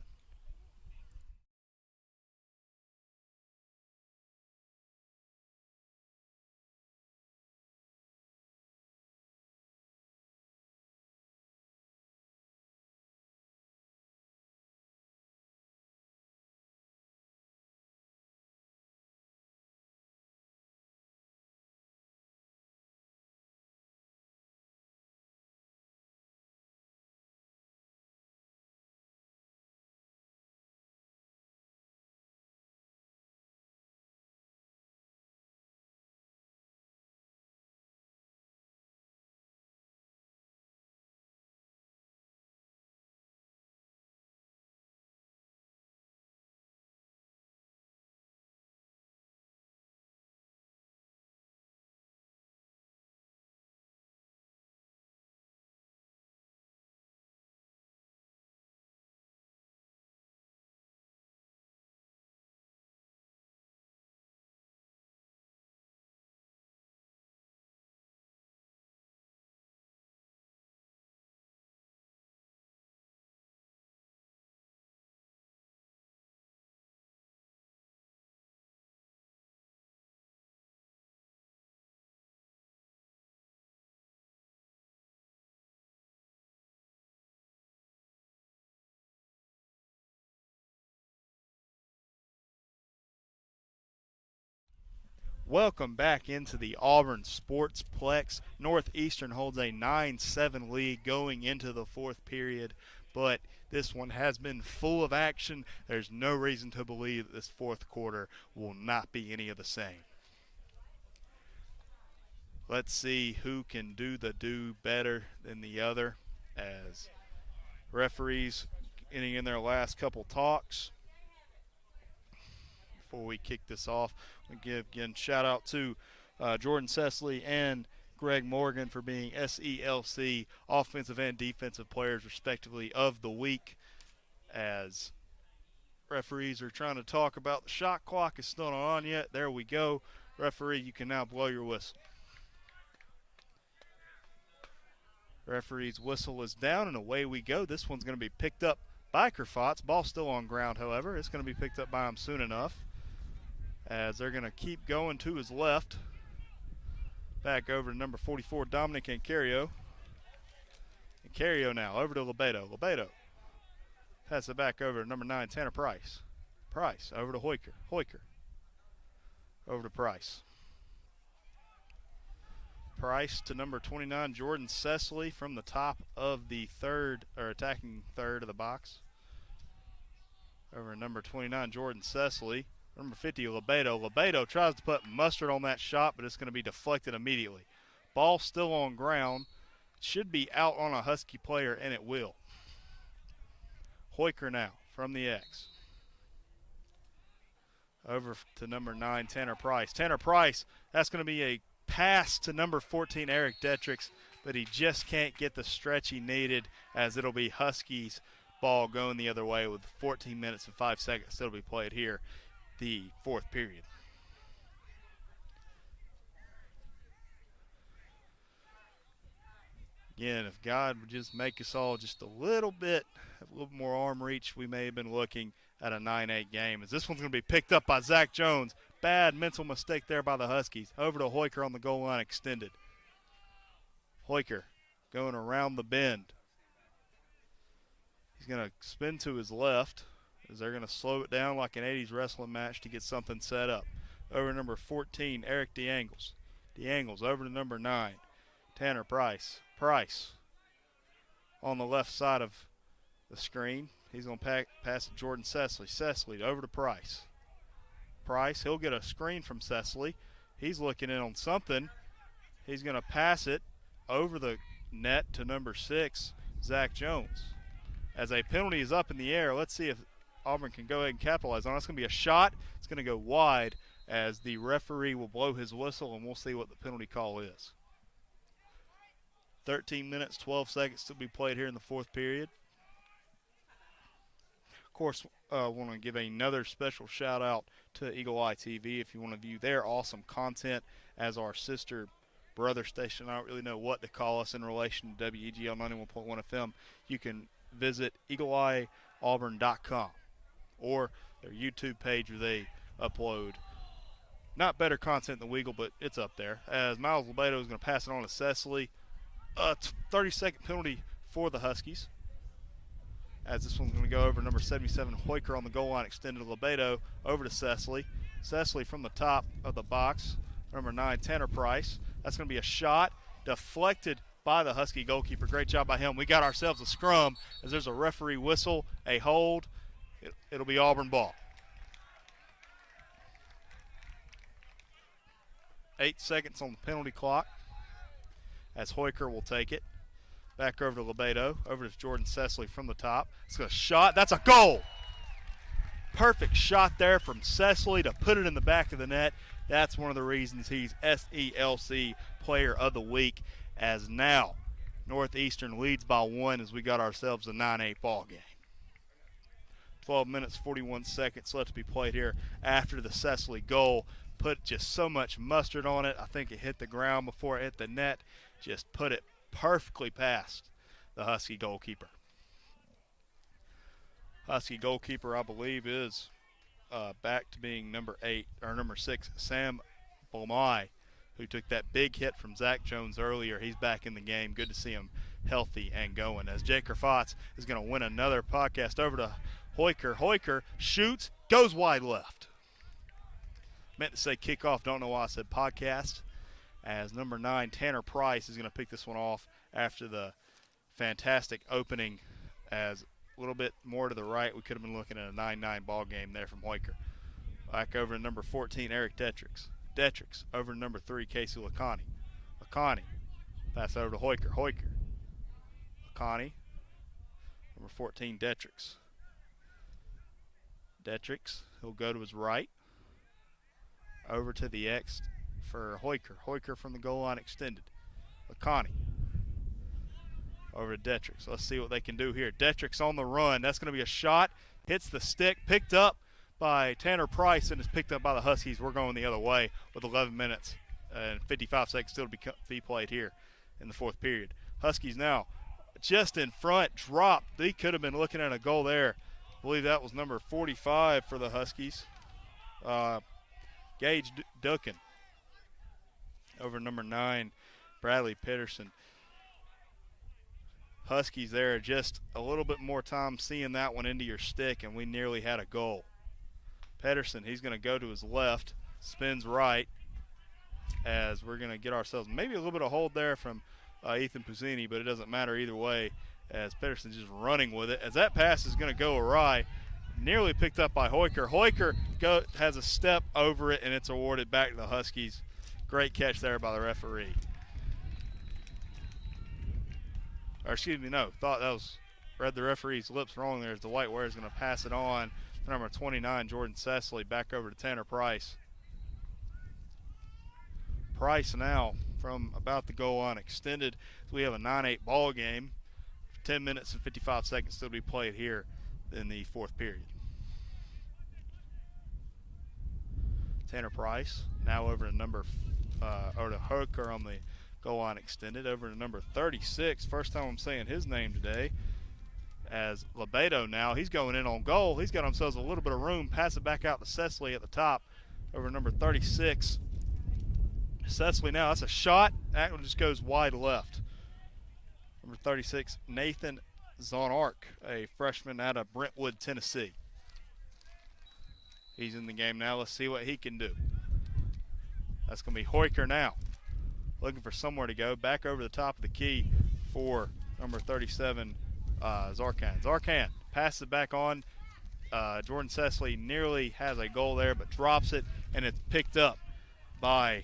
Welcome back into the Auburn Sportsplex. Northeastern holds a 9-7 lead going into the fourth period, but this one has been full of action. There's no reason to believe that this fourth quarter will not be any of the same. Let's see who can do better than the other as referees getting in their last couple talks. Before we kick this off, we give again shout out to Jordan Cecily and Greg Morgan for being SELC offensive and defensive players respectively of the week, as referees are trying to talk about the shot clock is still not on yet. There we go. Referee, you can now blow your whistle. Referee's whistle is down, and away we go. This one's going to be picked up by Kerfots. Ball still on ground, however. It's going to be picked up by him soon enough, as they're going to keep going to his left. Back over to number 44, Dominic Ancario. Ancario now over to Lebedo. Lebedo pass it back over to number 9, Tanner Price. Price over to Hoyker. Hoyker over to Price. Price to number 29, Jordan Cecily from the top of the attacking third of the box. Over to number 29, Jordan Cecily. Number 50, Lebedo. Lebedo tries to put mustard on that shot, but it's going to be deflected immediately. Ball still on ground. Should be out on a Husky player, and it will. Hoyker now from the X. Over to number 9, Tanner Price. Tanner Price, that's going to be a pass to number 14, Eric Detrix, but he just can't get the stretch he needed, as it'll be Huskies ball going the other way with 14 minutes and 5 seconds still to be played here, the fourth period. Again, if God would just make us all just a little more arm reach, we may have been looking at a 9-8 game. As this one's going to be picked up by Zach Jones. Bad mental mistake there by the Huskies. Over to Hoyker on the goal line extended. Hoyker going around the bend. He's going to spin to his left, as they're going to slow it down like an 80s wrestling match to get something set up. Over to number 14, Eric DeAngles. DeAngles over to number 9, Tanner Price. Price on the left side of the screen. He's going to pass it to Jordan Cecily. Cecily over to Price. Price, he'll get a screen from Cecily. He's looking in on something. He's going to pass it over the net to number 6, Zach Jones. As a penalty is up in the air, let's see if Auburn can go ahead and capitalize on it. It's going to be a shot. It's going to go wide, as the referee will blow his whistle, and we'll see what the penalty call is. 13 minutes, 12 seconds to be played here in the fourth period. Of course, I want to give another special shout out to Eagle Eye TV if you want to view their awesome content as our sister brother station. I don't really know what to call us in relation to WEGL 91.1 FM. You can visit eagleeyeauburn.com or their YouTube page where they upload not better content than Weagle, but it's up there. As Miles Lebedo is going to pass it on to Cecily. 30-second penalty for the Huskies, as this one's going to go over number 77, Hoyker on the goal line, extended to Lebedo, over to Cecily. Cecily from the top of the box, number 9, Tanner Price. That's going to be a shot, deflected by the Husky goalkeeper. Great job by him. We got ourselves a scrum, as there's a referee whistle, a hold. It'll be Auburn ball. 8 seconds on the penalty clock, as Hoyker will take it. Back over to Lebedo, over to Jordan Cecily from the top. It's a shot. That's a goal. Perfect shot there from Cecily to put it in the back of the net. That's one of the reasons he's SELC Player of the Week, as now Northeastern leads by 1 as we got ourselves a 9-8 ball game. 12 minutes, 41 seconds left to be played here after the Cecily goal. Put just so much mustard on it. I think it hit the ground before it hit the net. Just put it perfectly past the Husky goalkeeper. Husky goalkeeper, I believe, is back to being number 6, Sam Bomai, who took that big hit from Zach Jones earlier. He's back in the game. Good to see him healthy and going. As Jake Kerfots is going to win another podcast over to Hoyker. Hoyker shoots, goes wide left. Meant to say kickoff. Don't know why I said podcast. As number 9, Tanner Price, is going to pick this one off after the fantastic opening. As a little bit more to the right, we could have been looking at a 9-9 ball game there from Hoiker. Back over to number 14, Eric Detrix. Detrix over to number 3, Casey Lacani. Lacani. Pass over to Hoiker. Hoiker. Lacani. Number 14, Detrix. Detrix. He'll go to his right. Over to the X for Hoiker. Hoiker from the goal line extended. Lacani. Over to Detrix. Let's see what they can do here. Detrix on the run. That's going to be a shot. Hits the stick. Picked up by Tanner Price and is picked up by the Huskies. We're going the other way with 11 minutes and 55 seconds still to be played here in the fourth period. Huskies now just in front, dropped. They could have been looking at a goal there. I believe that was number 45 for the Huskies. Gage Dukin over number 9, Bradley Peterson. Huskies there, just a little bit more time seeing that one into your stick, and we nearly had a goal. Pedersen, he's going to go to his left, spins right, as we're going to get ourselves maybe a little bit of hold there from Ethan Puzzini, but it doesn't matter either way, as Pedersen's just running with it. As that pass is going to go awry, nearly picked up by Hoiker. Hoiker has a step over it, and it's awarded back to the Huskies. Great catch there by the referee. Or excuse me, no, thought that was, read the referee's lips wrong there, as the white wear is going to pass it on to number 29, Jordan Cecily, back over to Tanner Price. Price now from about the goal line extended. We have a 9-8 ball game. 10 minutes and 55 seconds still to be played here in the fourth period. Tanner Price now over to Hoiker on the goal line extended. Over to number 36. First time I'm saying his name today. As Lebedo now, he's going in on goal. He's got himself a little bit of room. Pass it back out to Cecily at the top. Over number 36. Cecily now, that's a shot. That one just goes wide left. Number 36, Nathan Zonark, a freshman out of Brentwood, Tennessee. He's in the game now. Let's see what he can do. That's going to be Hoiker now. Looking for somewhere to go. Back over the top of the key for number 37, Zarkan. Zarkan passes it back on. Jordan Cecily nearly has a goal there, but drops it, and it's picked up by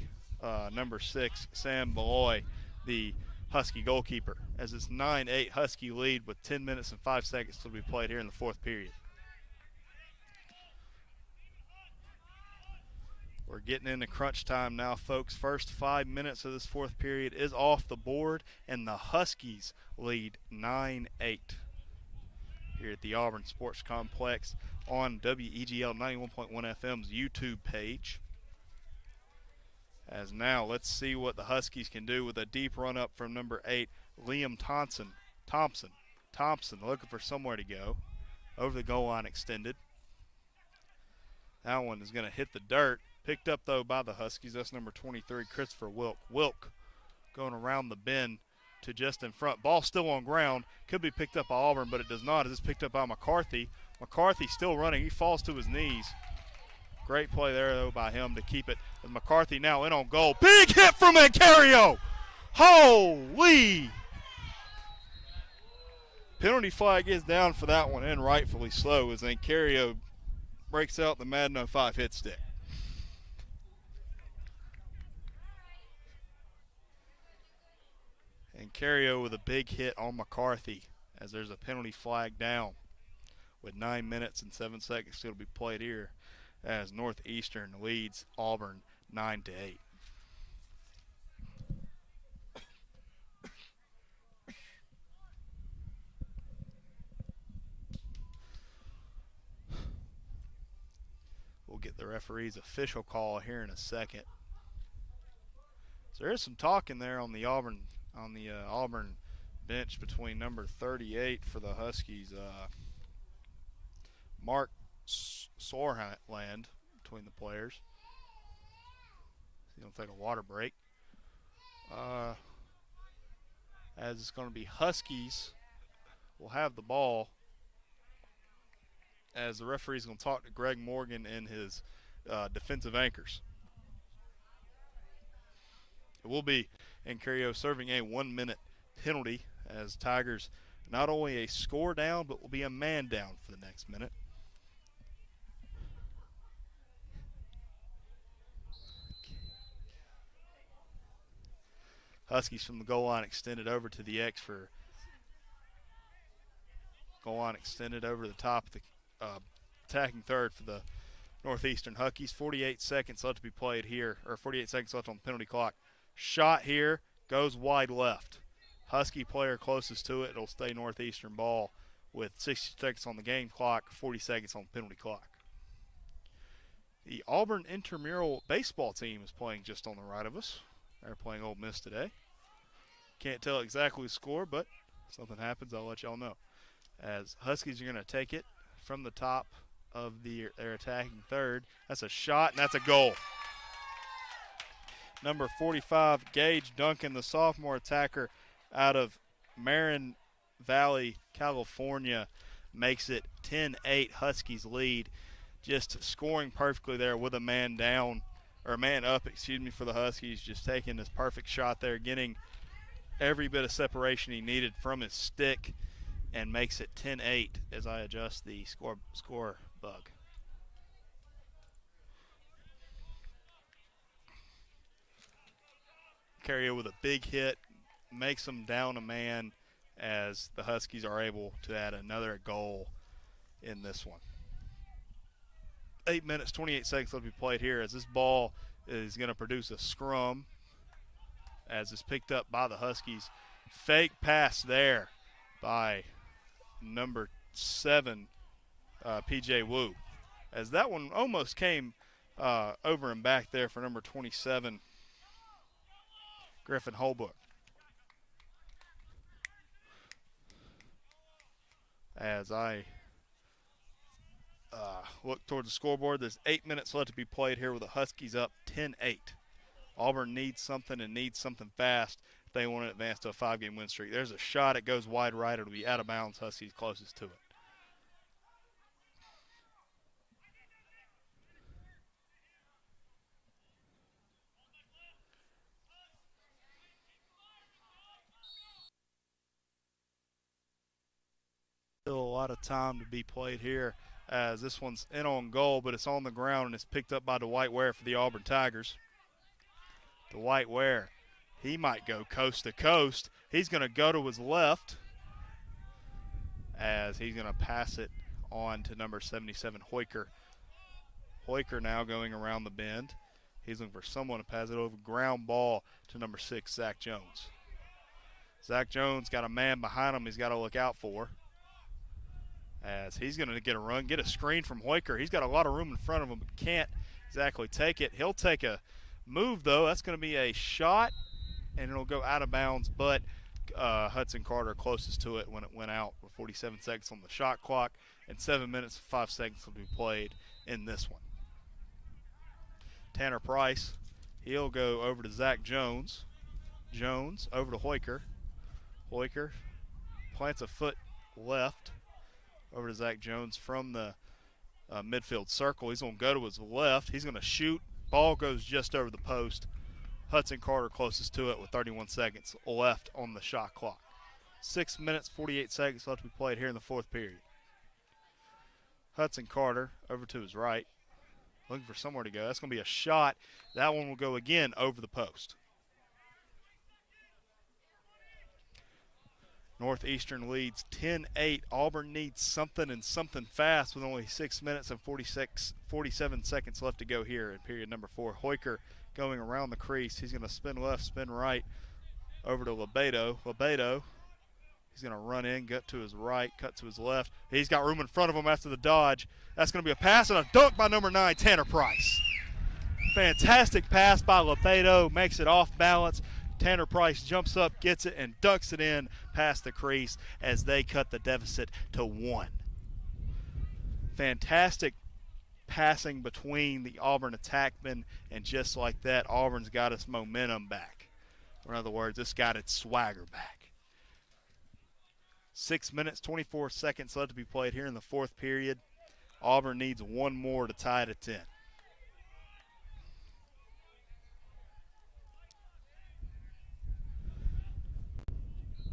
number 6, Sam Malloy, the Husky goalkeeper, as it's 9-8 Husky lead with 10 minutes and 5 seconds to be played here in the fourth period. We're getting into crunch time now, folks. First 5 minutes of this fourth period is off the board, and the Huskies lead 9-8 here at the Auburn Sports Complex on WEGL 91.1 FM's YouTube page. As now, let's see what the Huskies can do with a deep run up from number 8, Liam Thompson looking for somewhere to go. Over the goal line extended. That one is going to hit the dirt. Picked up, though, by the Huskies. That's number 23, Christopher Wilk. Wilk going around the bend to just in front. Ball still on ground. Could be picked up by Auburn, but it does not. It's picked up by McCarthy. McCarthy still running. He falls to his knees. Great play there, though, by him to keep it. With McCarthy now in on goal. Big hit from Mancario. Holy! Penalty flag is down for that one, and rightfully so, as Mancario breaks out the Madden 05 hit stick. Mancario with a big hit on McCarthy, as there's a penalty flag down with 9 minutes and 7 seconds still to be played here, as Northeastern leads Auburn 9-8. We'll get the referee's official call here in a second. So there is some talking there on the Auburn bench between number 38 for the Huskies, Mark Sorland, between the players. He's going to take a water break. As it's going to be Huskies will have the ball, as the referee's going to talk to Greg Morgan in his defensive anchors. It will be Encario serving a 1-minute penalty as Tigers not only a score down, but will be a man down for the next minute. Huskies from the goal line extended over to the X for goal line extended over the top of the attacking third for the Northeastern Huskies. 48 seconds left to be played here, or 48 seconds left on the penalty clock. Shot here, goes wide left. Husky player closest to it, it'll stay Northeastern ball with 60 seconds on the game clock, 40 seconds on the penalty clock. The Auburn intramural baseball team is playing just on the right of us. They're playing Ole Miss today. Can't tell exactly the score, but if something happens, I'll let y'all know. As Huskies are going to take it from the top of their attacking third. That's a shot, and that's a goal. Number 45, Gage Duncan, the sophomore attacker out of Marin Valley, California, makes it 10-8 Huskies lead. Just scoring perfectly there with a man down, or a man up, for the Huskies. Just taking this perfect shot there, getting every bit of separation he needed from his stick, and makes it 10-8 as I adjust the score bug. Carrier with a big hit, makes them down a man as the Huskies are able to add another goal in this one. 8 minutes, 28 seconds left to be played here as this ball is going to produce a scrum as it's picked up by the Huskies. Fake pass there by number 7, P.J. Wu, as that one almost came over and back there for number 27, Griffin Holbrook. As I look towards the scoreboard, there's 8 minutes left to be played here with the Huskies up 10-8. Auburn needs something and needs something fast if they want to advance to a 5-game win streak. There's a shot. It goes wide right. It'll be out of bounds. Huskies closest to it. Still a lot of time to be played here as this one's in on goal, but it's on the ground and it's picked up by Dwight Ware for the Auburn Tigers. Dwight Ware, he might go coast to coast. He's going to go to his left as he's going to pass it on to number 77, Hoiker. Hoiker now going around the bend. He's looking for someone to pass it over. Ground ball to number 6, Zach Jones. Zach Jones got a man behind him he's got to look out for, as he's going to get a run, get a screen from Hoiker. He's got a lot of room in front of him, but can't exactly take it. He'll take a move, though. That's going to be a shot, and it'll go out of bounds, but Hudson Carter closest to it when it went out with 47 seconds on the shot clock, and 7 minutes and 5 seconds will be played in this one. Tanner Price, he'll go over to Zach Jones. Jones over to Hoiker. Hoiker plants a foot left over to Zach Jones from the midfield circle. He's going to go to his left. He's going to shoot. Ball goes just over the post. Hudson Carter closest to it with 31 seconds left on the shot clock. 6 minutes, 48 seconds left to be played here in the fourth period. Hudson Carter over to his right, looking for somewhere to go. That's going to be a shot. That one will go again over the post. Northeastern leads 10-8. Auburn needs something and something fast with only 6 minutes and 47 seconds left to go here in period number 4. Hoiker going around the crease. He's going to spin left, spin right over to Lebedo. Lebedo, he's going to run in, get to his right, cut to his left. He's got room in front of him after the dodge. That's going to be a pass and a dunk by number 9, Tanner Price. Fantastic pass by Lebedo, makes it off balance. Tanner Price jumps up, gets it, and dunks it in past the crease as they cut the deficit to 1. Fantastic passing between the Auburn attackmen, and just like that, Auburn's got its momentum back. In other words, it's got its swagger back. 6 minutes, 24 seconds left to be played here in the fourth period. Auburn needs one more to tie it at 10.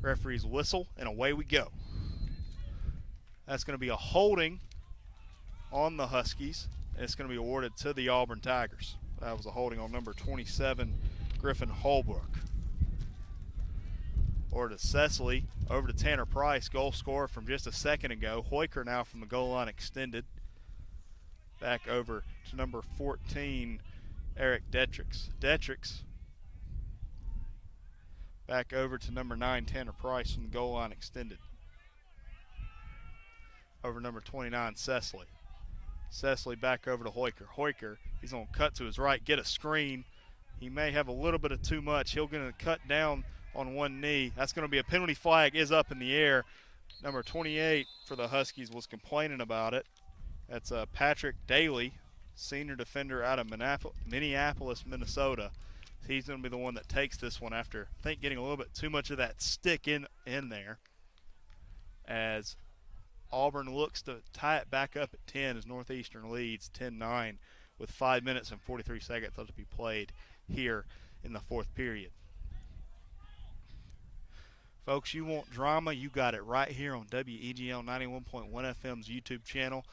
Referee's whistle, and away we go. That's going to be a holding on the Huskies, and it's going to be awarded to the Auburn Tigers. That was a holding on number 27, Griffin Holbrook. Or to Cecily, over to Tanner Price, goal scorer from just a second ago. Hoiker now from the goal line extended. Back over to number 14, Eric Detrix. Detrix back over to number 9, Tanner Price from the goal line extended. Over number 29, Cecily. Cecily back over to Hoiker. Hoiker, he's going to cut to his right, get a screen. He may have a little bit of too much. He'll going to cut down on one knee. That's going to be a penalty flag, is up in the air. Number 28 for the Huskies was complaining about it. That's Patrick Daly, senior defender out of Minneapolis, Minnesota. He's going to be the one that takes this one after, I think, getting a little bit too much of that stick in there. As Auburn looks to tie it back up at 10 as Northeastern leads 10-9 with 5 minutes and 43 seconds left to be played here in the fourth period. Folks, you want drama, you got it right here on WEGL 91.1 FM's YouTube channel.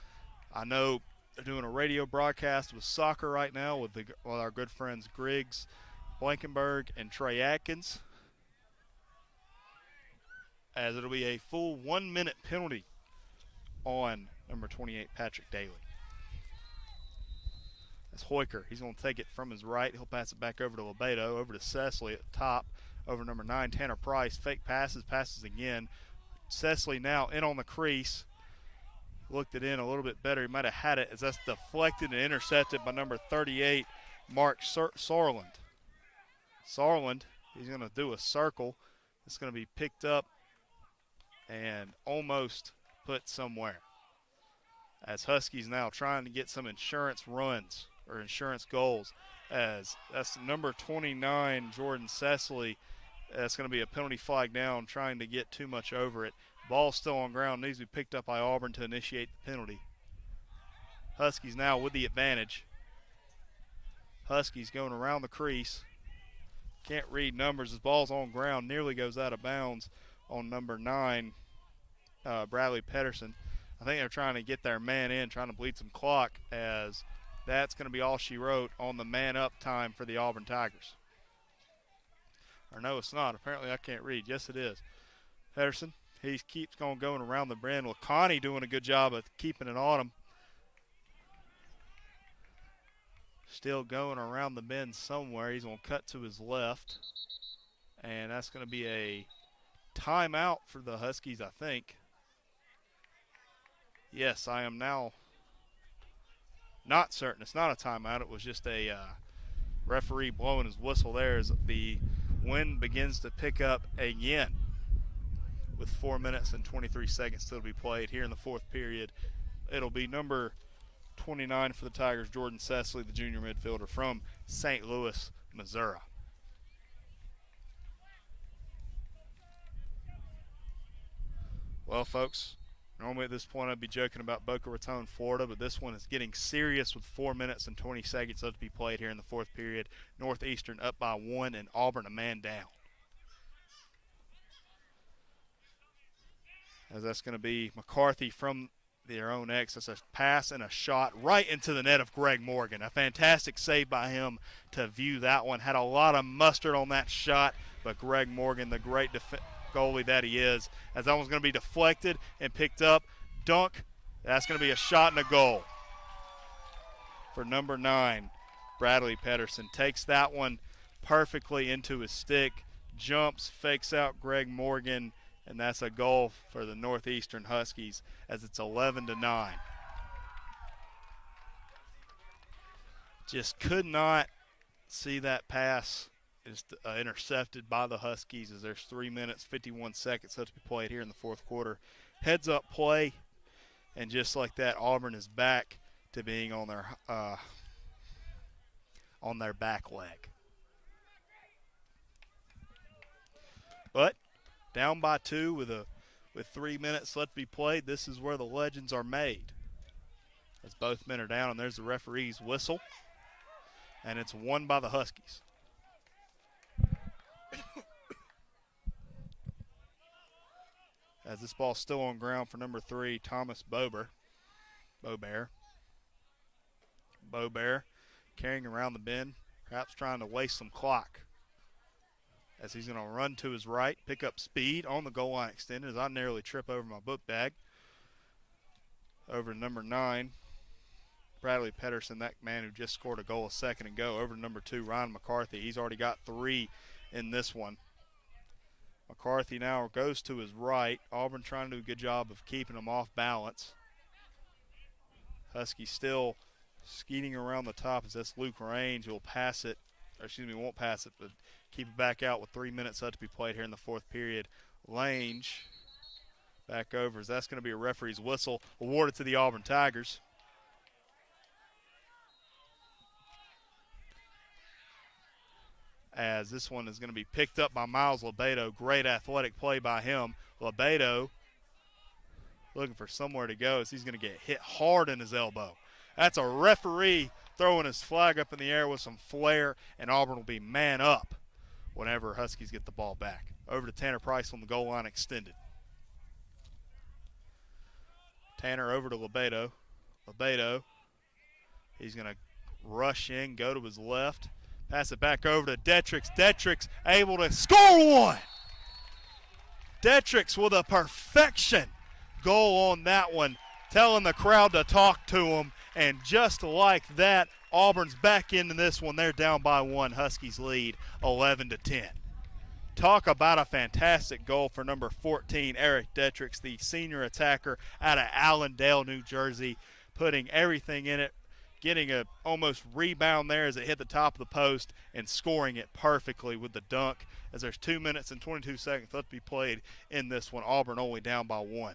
I know they're doing a radio broadcast with soccer right now with our good friends Griggs Blankenberg and Trey Atkins, as it'll be a full 1 minute penalty on number 28, Patrick Daly. That's Hoiker. He's going to take it from his right. He'll pass it back over to Lebedo, over to Cecily at the top, over number 9, Tanner Price. Fake passes again. Cecily now in on the crease. Looked it in a little bit better. He might have had it as that's deflected and intercepted by number 38, Mark Sarland. Sarland, he's going to do a circle. It's going to be picked up and almost put somewhere. As Huskies now trying to get some insurance runs or insurance goals. As that's number 29, Jordan Cecily. That's going to be a penalty flag down, trying to get too much over it. Ball still on ground, needs to be picked up by Auburn to initiate the penalty. Huskies now with the advantage. Huskies going around the crease. Can't read numbers. His ball's on ground, nearly goes out of bounds on number 9, Bradley Pedersen. I think they're trying to get their man in, trying to bleed some clock, as that's going to be all she wrote on the man-up time for the Auburn Tigers. Or no, it's not. Apparently I can't read. Yes, it is. Pedersen, he keeps going around the bend. Connie doing a good job of keeping it on him. Still going around the bend somewhere. He's going to cut to his left. And that's going to be a timeout for the Huskies, I think. Yes, I am now not certain. It's not a timeout. It was just a referee blowing his whistle there as the wind begins to pick up again with 4 minutes and 23 seconds still to be played here in the fourth period. It'll be number 29 for the Tigers, Jordan Cecily, the junior midfielder from St. Louis, Missouri. Well, folks, normally at this point I'd be joking about Boca Raton, Florida, but this one is getting serious with 4 minutes and 20 seconds left to be played here in the fourth period. Northeastern up by 1 and Auburn a man down. As that's going to be McCarthy from their own X. That's a pass and a shot right into the net of Greg Morgan. A fantastic save by him to view that one. Had a lot of mustard on that shot, but Greg Morgan, the great goalie that he is, as that one's going to be deflected and picked up. Dunk. That's going to be a shot and a goal for number 9, Bradley Pedersen. Takes that one perfectly into his stick, jumps, fakes out Greg Morgan, and that's a goal for the Northeastern Huskies as it's 11-9. Just could not see that pass. It's intercepted by the Huskies as there's 3 minutes, 51 seconds left to be played here in the fourth quarter. Heads up play, and just like that, Auburn is back to being on their back leg. But down by 2 with 3 minutes left to be played, this is where the legends are made. As both men are down, and there's the referee's whistle, and it's won by the Huskies. as this ball's still on ground for number 3, Thomas Bobear. Bobear carrying around the bend, perhaps trying to waste some clock, as he's going to run to his right, pick up speed on the goal line extended as I narrowly trip over my book bag. Over to number 9, Bradley Pedersen, that man who just scored a goal a second ago. Over to number 2, Ryan McCarthy. He's already got 3 in this one. McCarthy now goes to his right. Auburn trying to do a good job of keeping him off balance. Husky still skeeting around the top as that's Luke Range who will pass it, or excuse me, won't pass it, but keep it back out with 3 minutes left to be played here in the 4th period. Lange back over as that's going to be a referee's whistle awarded to the Auburn Tigers. As this one is going to be picked up by Miles Lebedo. Great athletic play by him. Lebedo looking for somewhere to go as he's going to get hit hard in his elbow. That's a referee throwing his flag up in the air with some flair, and Auburn will be man up whenever Huskies get the ball back. Over to Tanner Price on the goal line extended. Tanner over to Lebedo. Lebedo, he's going to rush in, go to his left. Pass it back over to Detrix. Detrix able to score one. Detrix with a perfection goal on that one, telling the crowd to talk to him. And just like that, Auburn's back into this one. They're down by 1. Huskies lead 11-10. Talk about a fantastic goal for number 14, Eric Detrix, the senior attacker out of Allendale, New Jersey, putting everything in it. Getting a almost rebound there as it hit the top of the post and scoring it perfectly with the dunk as there's 2 minutes and 22 seconds left to be played in this one. Auburn only down by 1.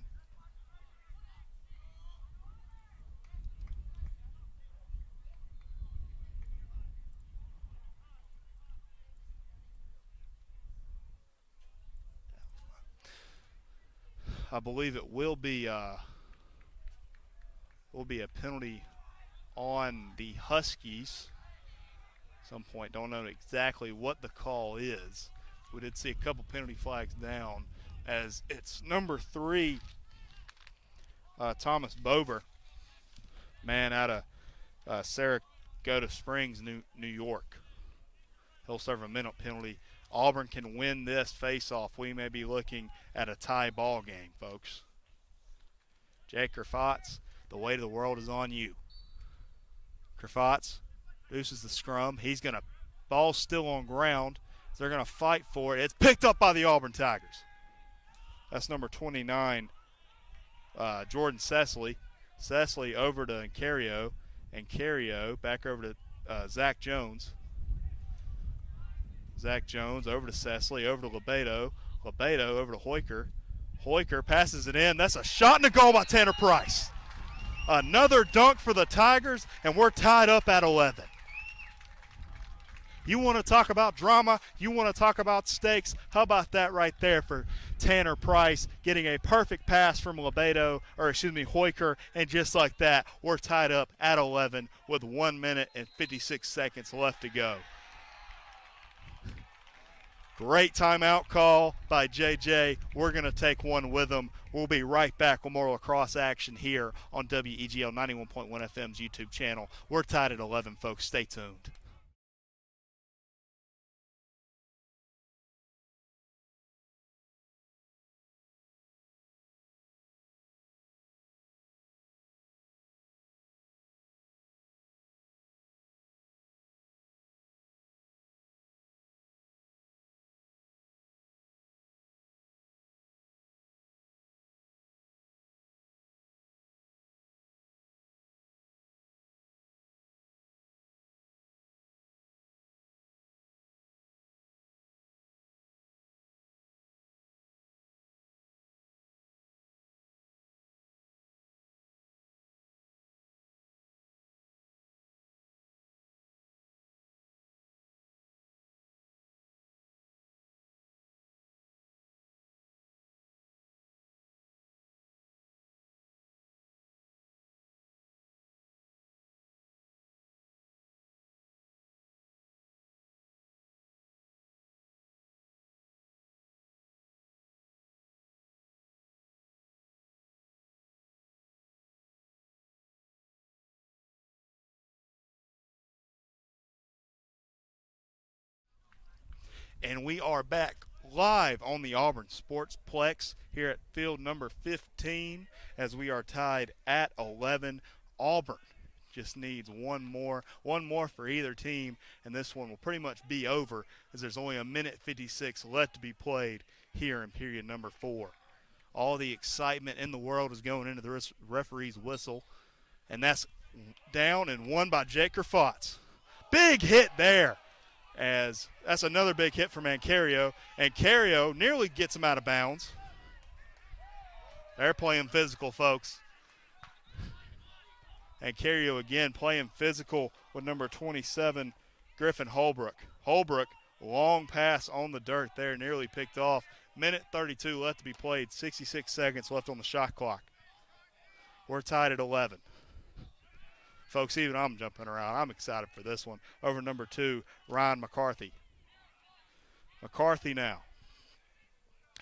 I believe it will be a penalty on the Huskies at some point. Don't know exactly what the call is. We did see a couple penalty flags down as it's number 3, Thomas Bobear, man out of Saratoga Springs, New York. He'll serve a minute penalty. Auburn can win this face-off. We may be looking at a tie ball game, folks. Jake Kerfatz, the weight of the world is on you. Kerfatz deuces the scrum. He's going to, ball still on ground. So they're going to fight for it. It's picked up by the Auburn Tigers. That's number 29, Jordan Cecily. Cecily over to Encario. Encario back over to Zach Jones. Zach Jones over to Cecily, over to Lebedo. Lebedo over to Hoiker. Hoiker passes it in. That's a shot and a goal by Tanner Price. Another dunk for the Tigers, and we're tied up at 11. You want to talk about drama? You want to talk about stakes? How about that right there for Tanner Price getting a perfect pass from Hoiker, and just like that, we're tied up at 11 with 1 minute and 56 seconds left to go. Great timeout call by JJ. We're going to take one with them. We'll be right back with more lacrosse action here on WEGL 91.1 FM's YouTube channel. We're tied at 11, folks. Stay tuned. And we are back live on the Auburn Sportsplex here at field number 15 as we are tied at 11. Auburn just needs one more for either team, and this one will pretty much be over as there's only a minute 56 left to be played here in period number 4. All the excitement in the world is going into the referee's whistle, and that's down and won by Jake Kerfotz. Big hit there, as that's another big hit for Mancario, and Cario nearly gets him out of bounds. They're playing physical, folks. And Cario again playing physical with number 27, Griffin Holbrook. Holbrook, long pass on the dirt there, nearly picked off. Minute 32 left to be played, 66 seconds left on the shot clock. We're tied at 11. Folks, even I'm jumping around. I'm excited for this one. Over number 2, Ryan McCarthy. McCarthy now.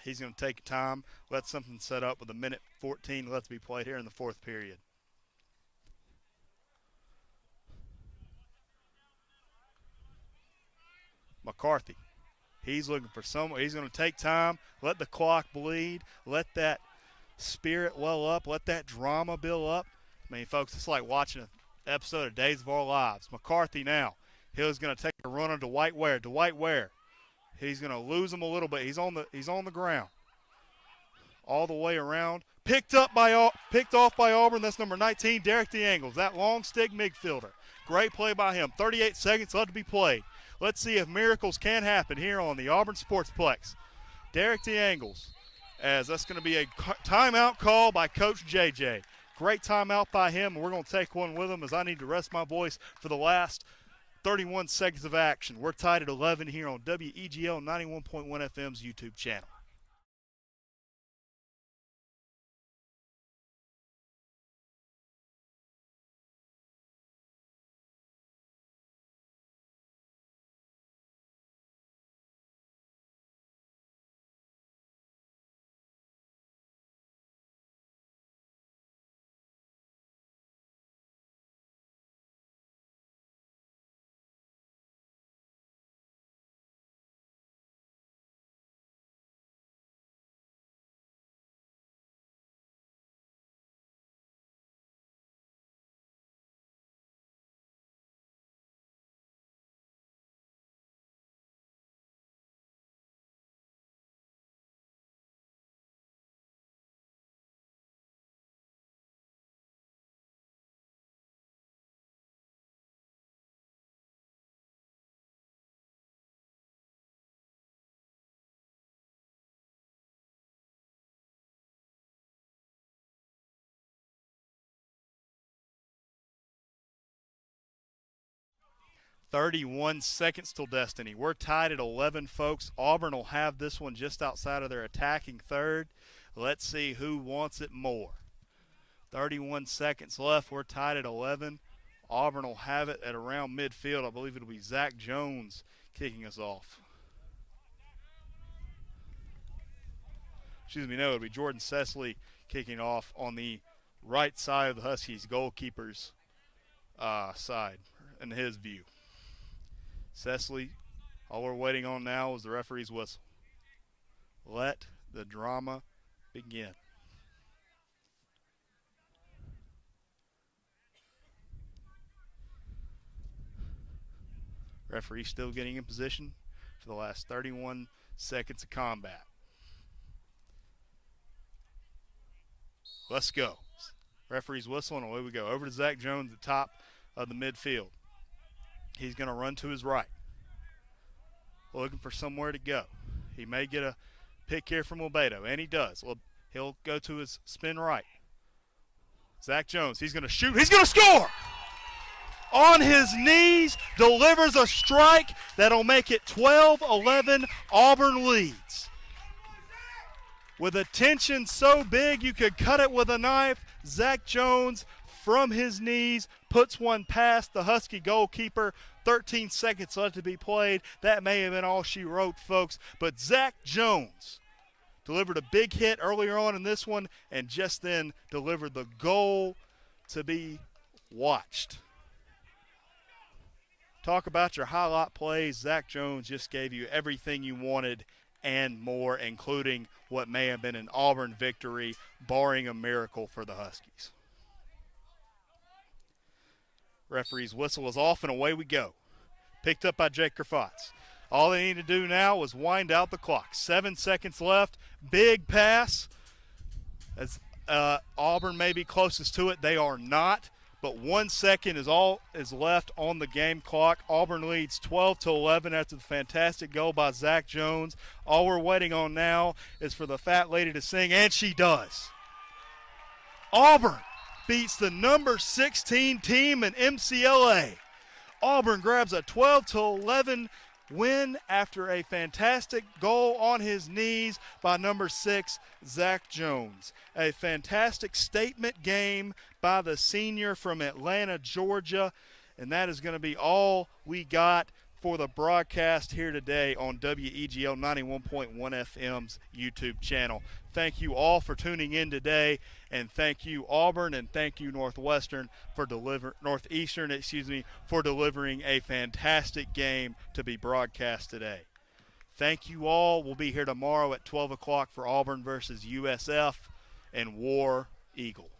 He's going to take time, let something set up with a minute 14 left to be played here in the 4th period. McCarthy. He's looking for someone. He's going to take time, let the clock bleed, let that spirit well up, let that drama build up. I mean, folks, it's like watching an episode of Days of Our Lives. McCarthy now. He's going to take a run on Dwight Ware. Dwight Ware. He's going to lose him a little bit. He's on the ground. All the way around. Picked off by Auburn. That's number 19, Derek DeAngles. That long stick midfielder. Great play by him. 38 seconds left to be played. Let's see if miracles can happen here on the Auburn Sportsplex. Derek DeAngles, as that's going to be a timeout call by Coach JJ. Great timeout by him, and we're going to take one with him as I need to rest my voice for the last 31 seconds of action. We're tied at 11 here on WEGL 91.1 FM's YouTube channel. "31 seconds till destiny." We're tied at 11, folks. Auburn will have this one just outside of their attacking third. Let's see who wants it more. 31 seconds left. We're tied at 11. Auburn will have it at around midfield. I believe it'll be Zach Jones kicking us off. Excuse me, no, it'll be Jordan Cecily kicking off on the right side of the Huskies goalkeeper's side, in his view. Cecily, all we're waiting on now is the referee's whistle. Let the drama begin. Referee still getting in position for the last 31 seconds of combat. Let's go. Referee's whistle, and away we go. Over to Zach Jones at the top of the midfield. He's going to run to his right, looking for somewhere to go. He may get a pick here from Lebedo, and he does. He'll go to his spin right. Zach Jones, he's going to shoot. He's going to score! On his knees, delivers a strike that'll make it 12-11. Auburn leads. With a tension so big you could cut it with a knife, Zach Jones from his knees puts one past the Husky goalkeeper. 13 seconds left to be played. That may have been all she wrote, folks. But Zach Jones delivered a big hit earlier on in this one and just then delivered the goal to be watched. Talk about your highlight plays. Zach Jones just gave you everything you wanted and more, including what may have been an Auburn victory, barring a miracle for the Huskies. Referee's whistle is off, and away we go. Picked up by Jake Kerfatz. All they need to do now was wind out the clock. 7 seconds left. Big pass. As Auburn may be closest to it, they are not. But 1 second is all is left on the game clock. Auburn leads 12-11 after the fantastic goal by Zach Jones. All we're waiting on now is for the fat lady to sing, and she does. Auburn beats the number 16 team in MCLA. Auburn grabs a 12-11 win after a fantastic goal on his knees by number 6, Zach Jones. A fantastic statement game by the senior from Atlanta, Georgia. And that is going to be all we got for the broadcast here today on WEGL 91.1 FM's YouTube channel. Thank you all for tuning in today, and thank you Auburn, and thank you Northeastern for delivering a fantastic game to be broadcast today. Thank you all. We'll be here tomorrow at 12 o'clock for Auburn versus USF, and War Eagle.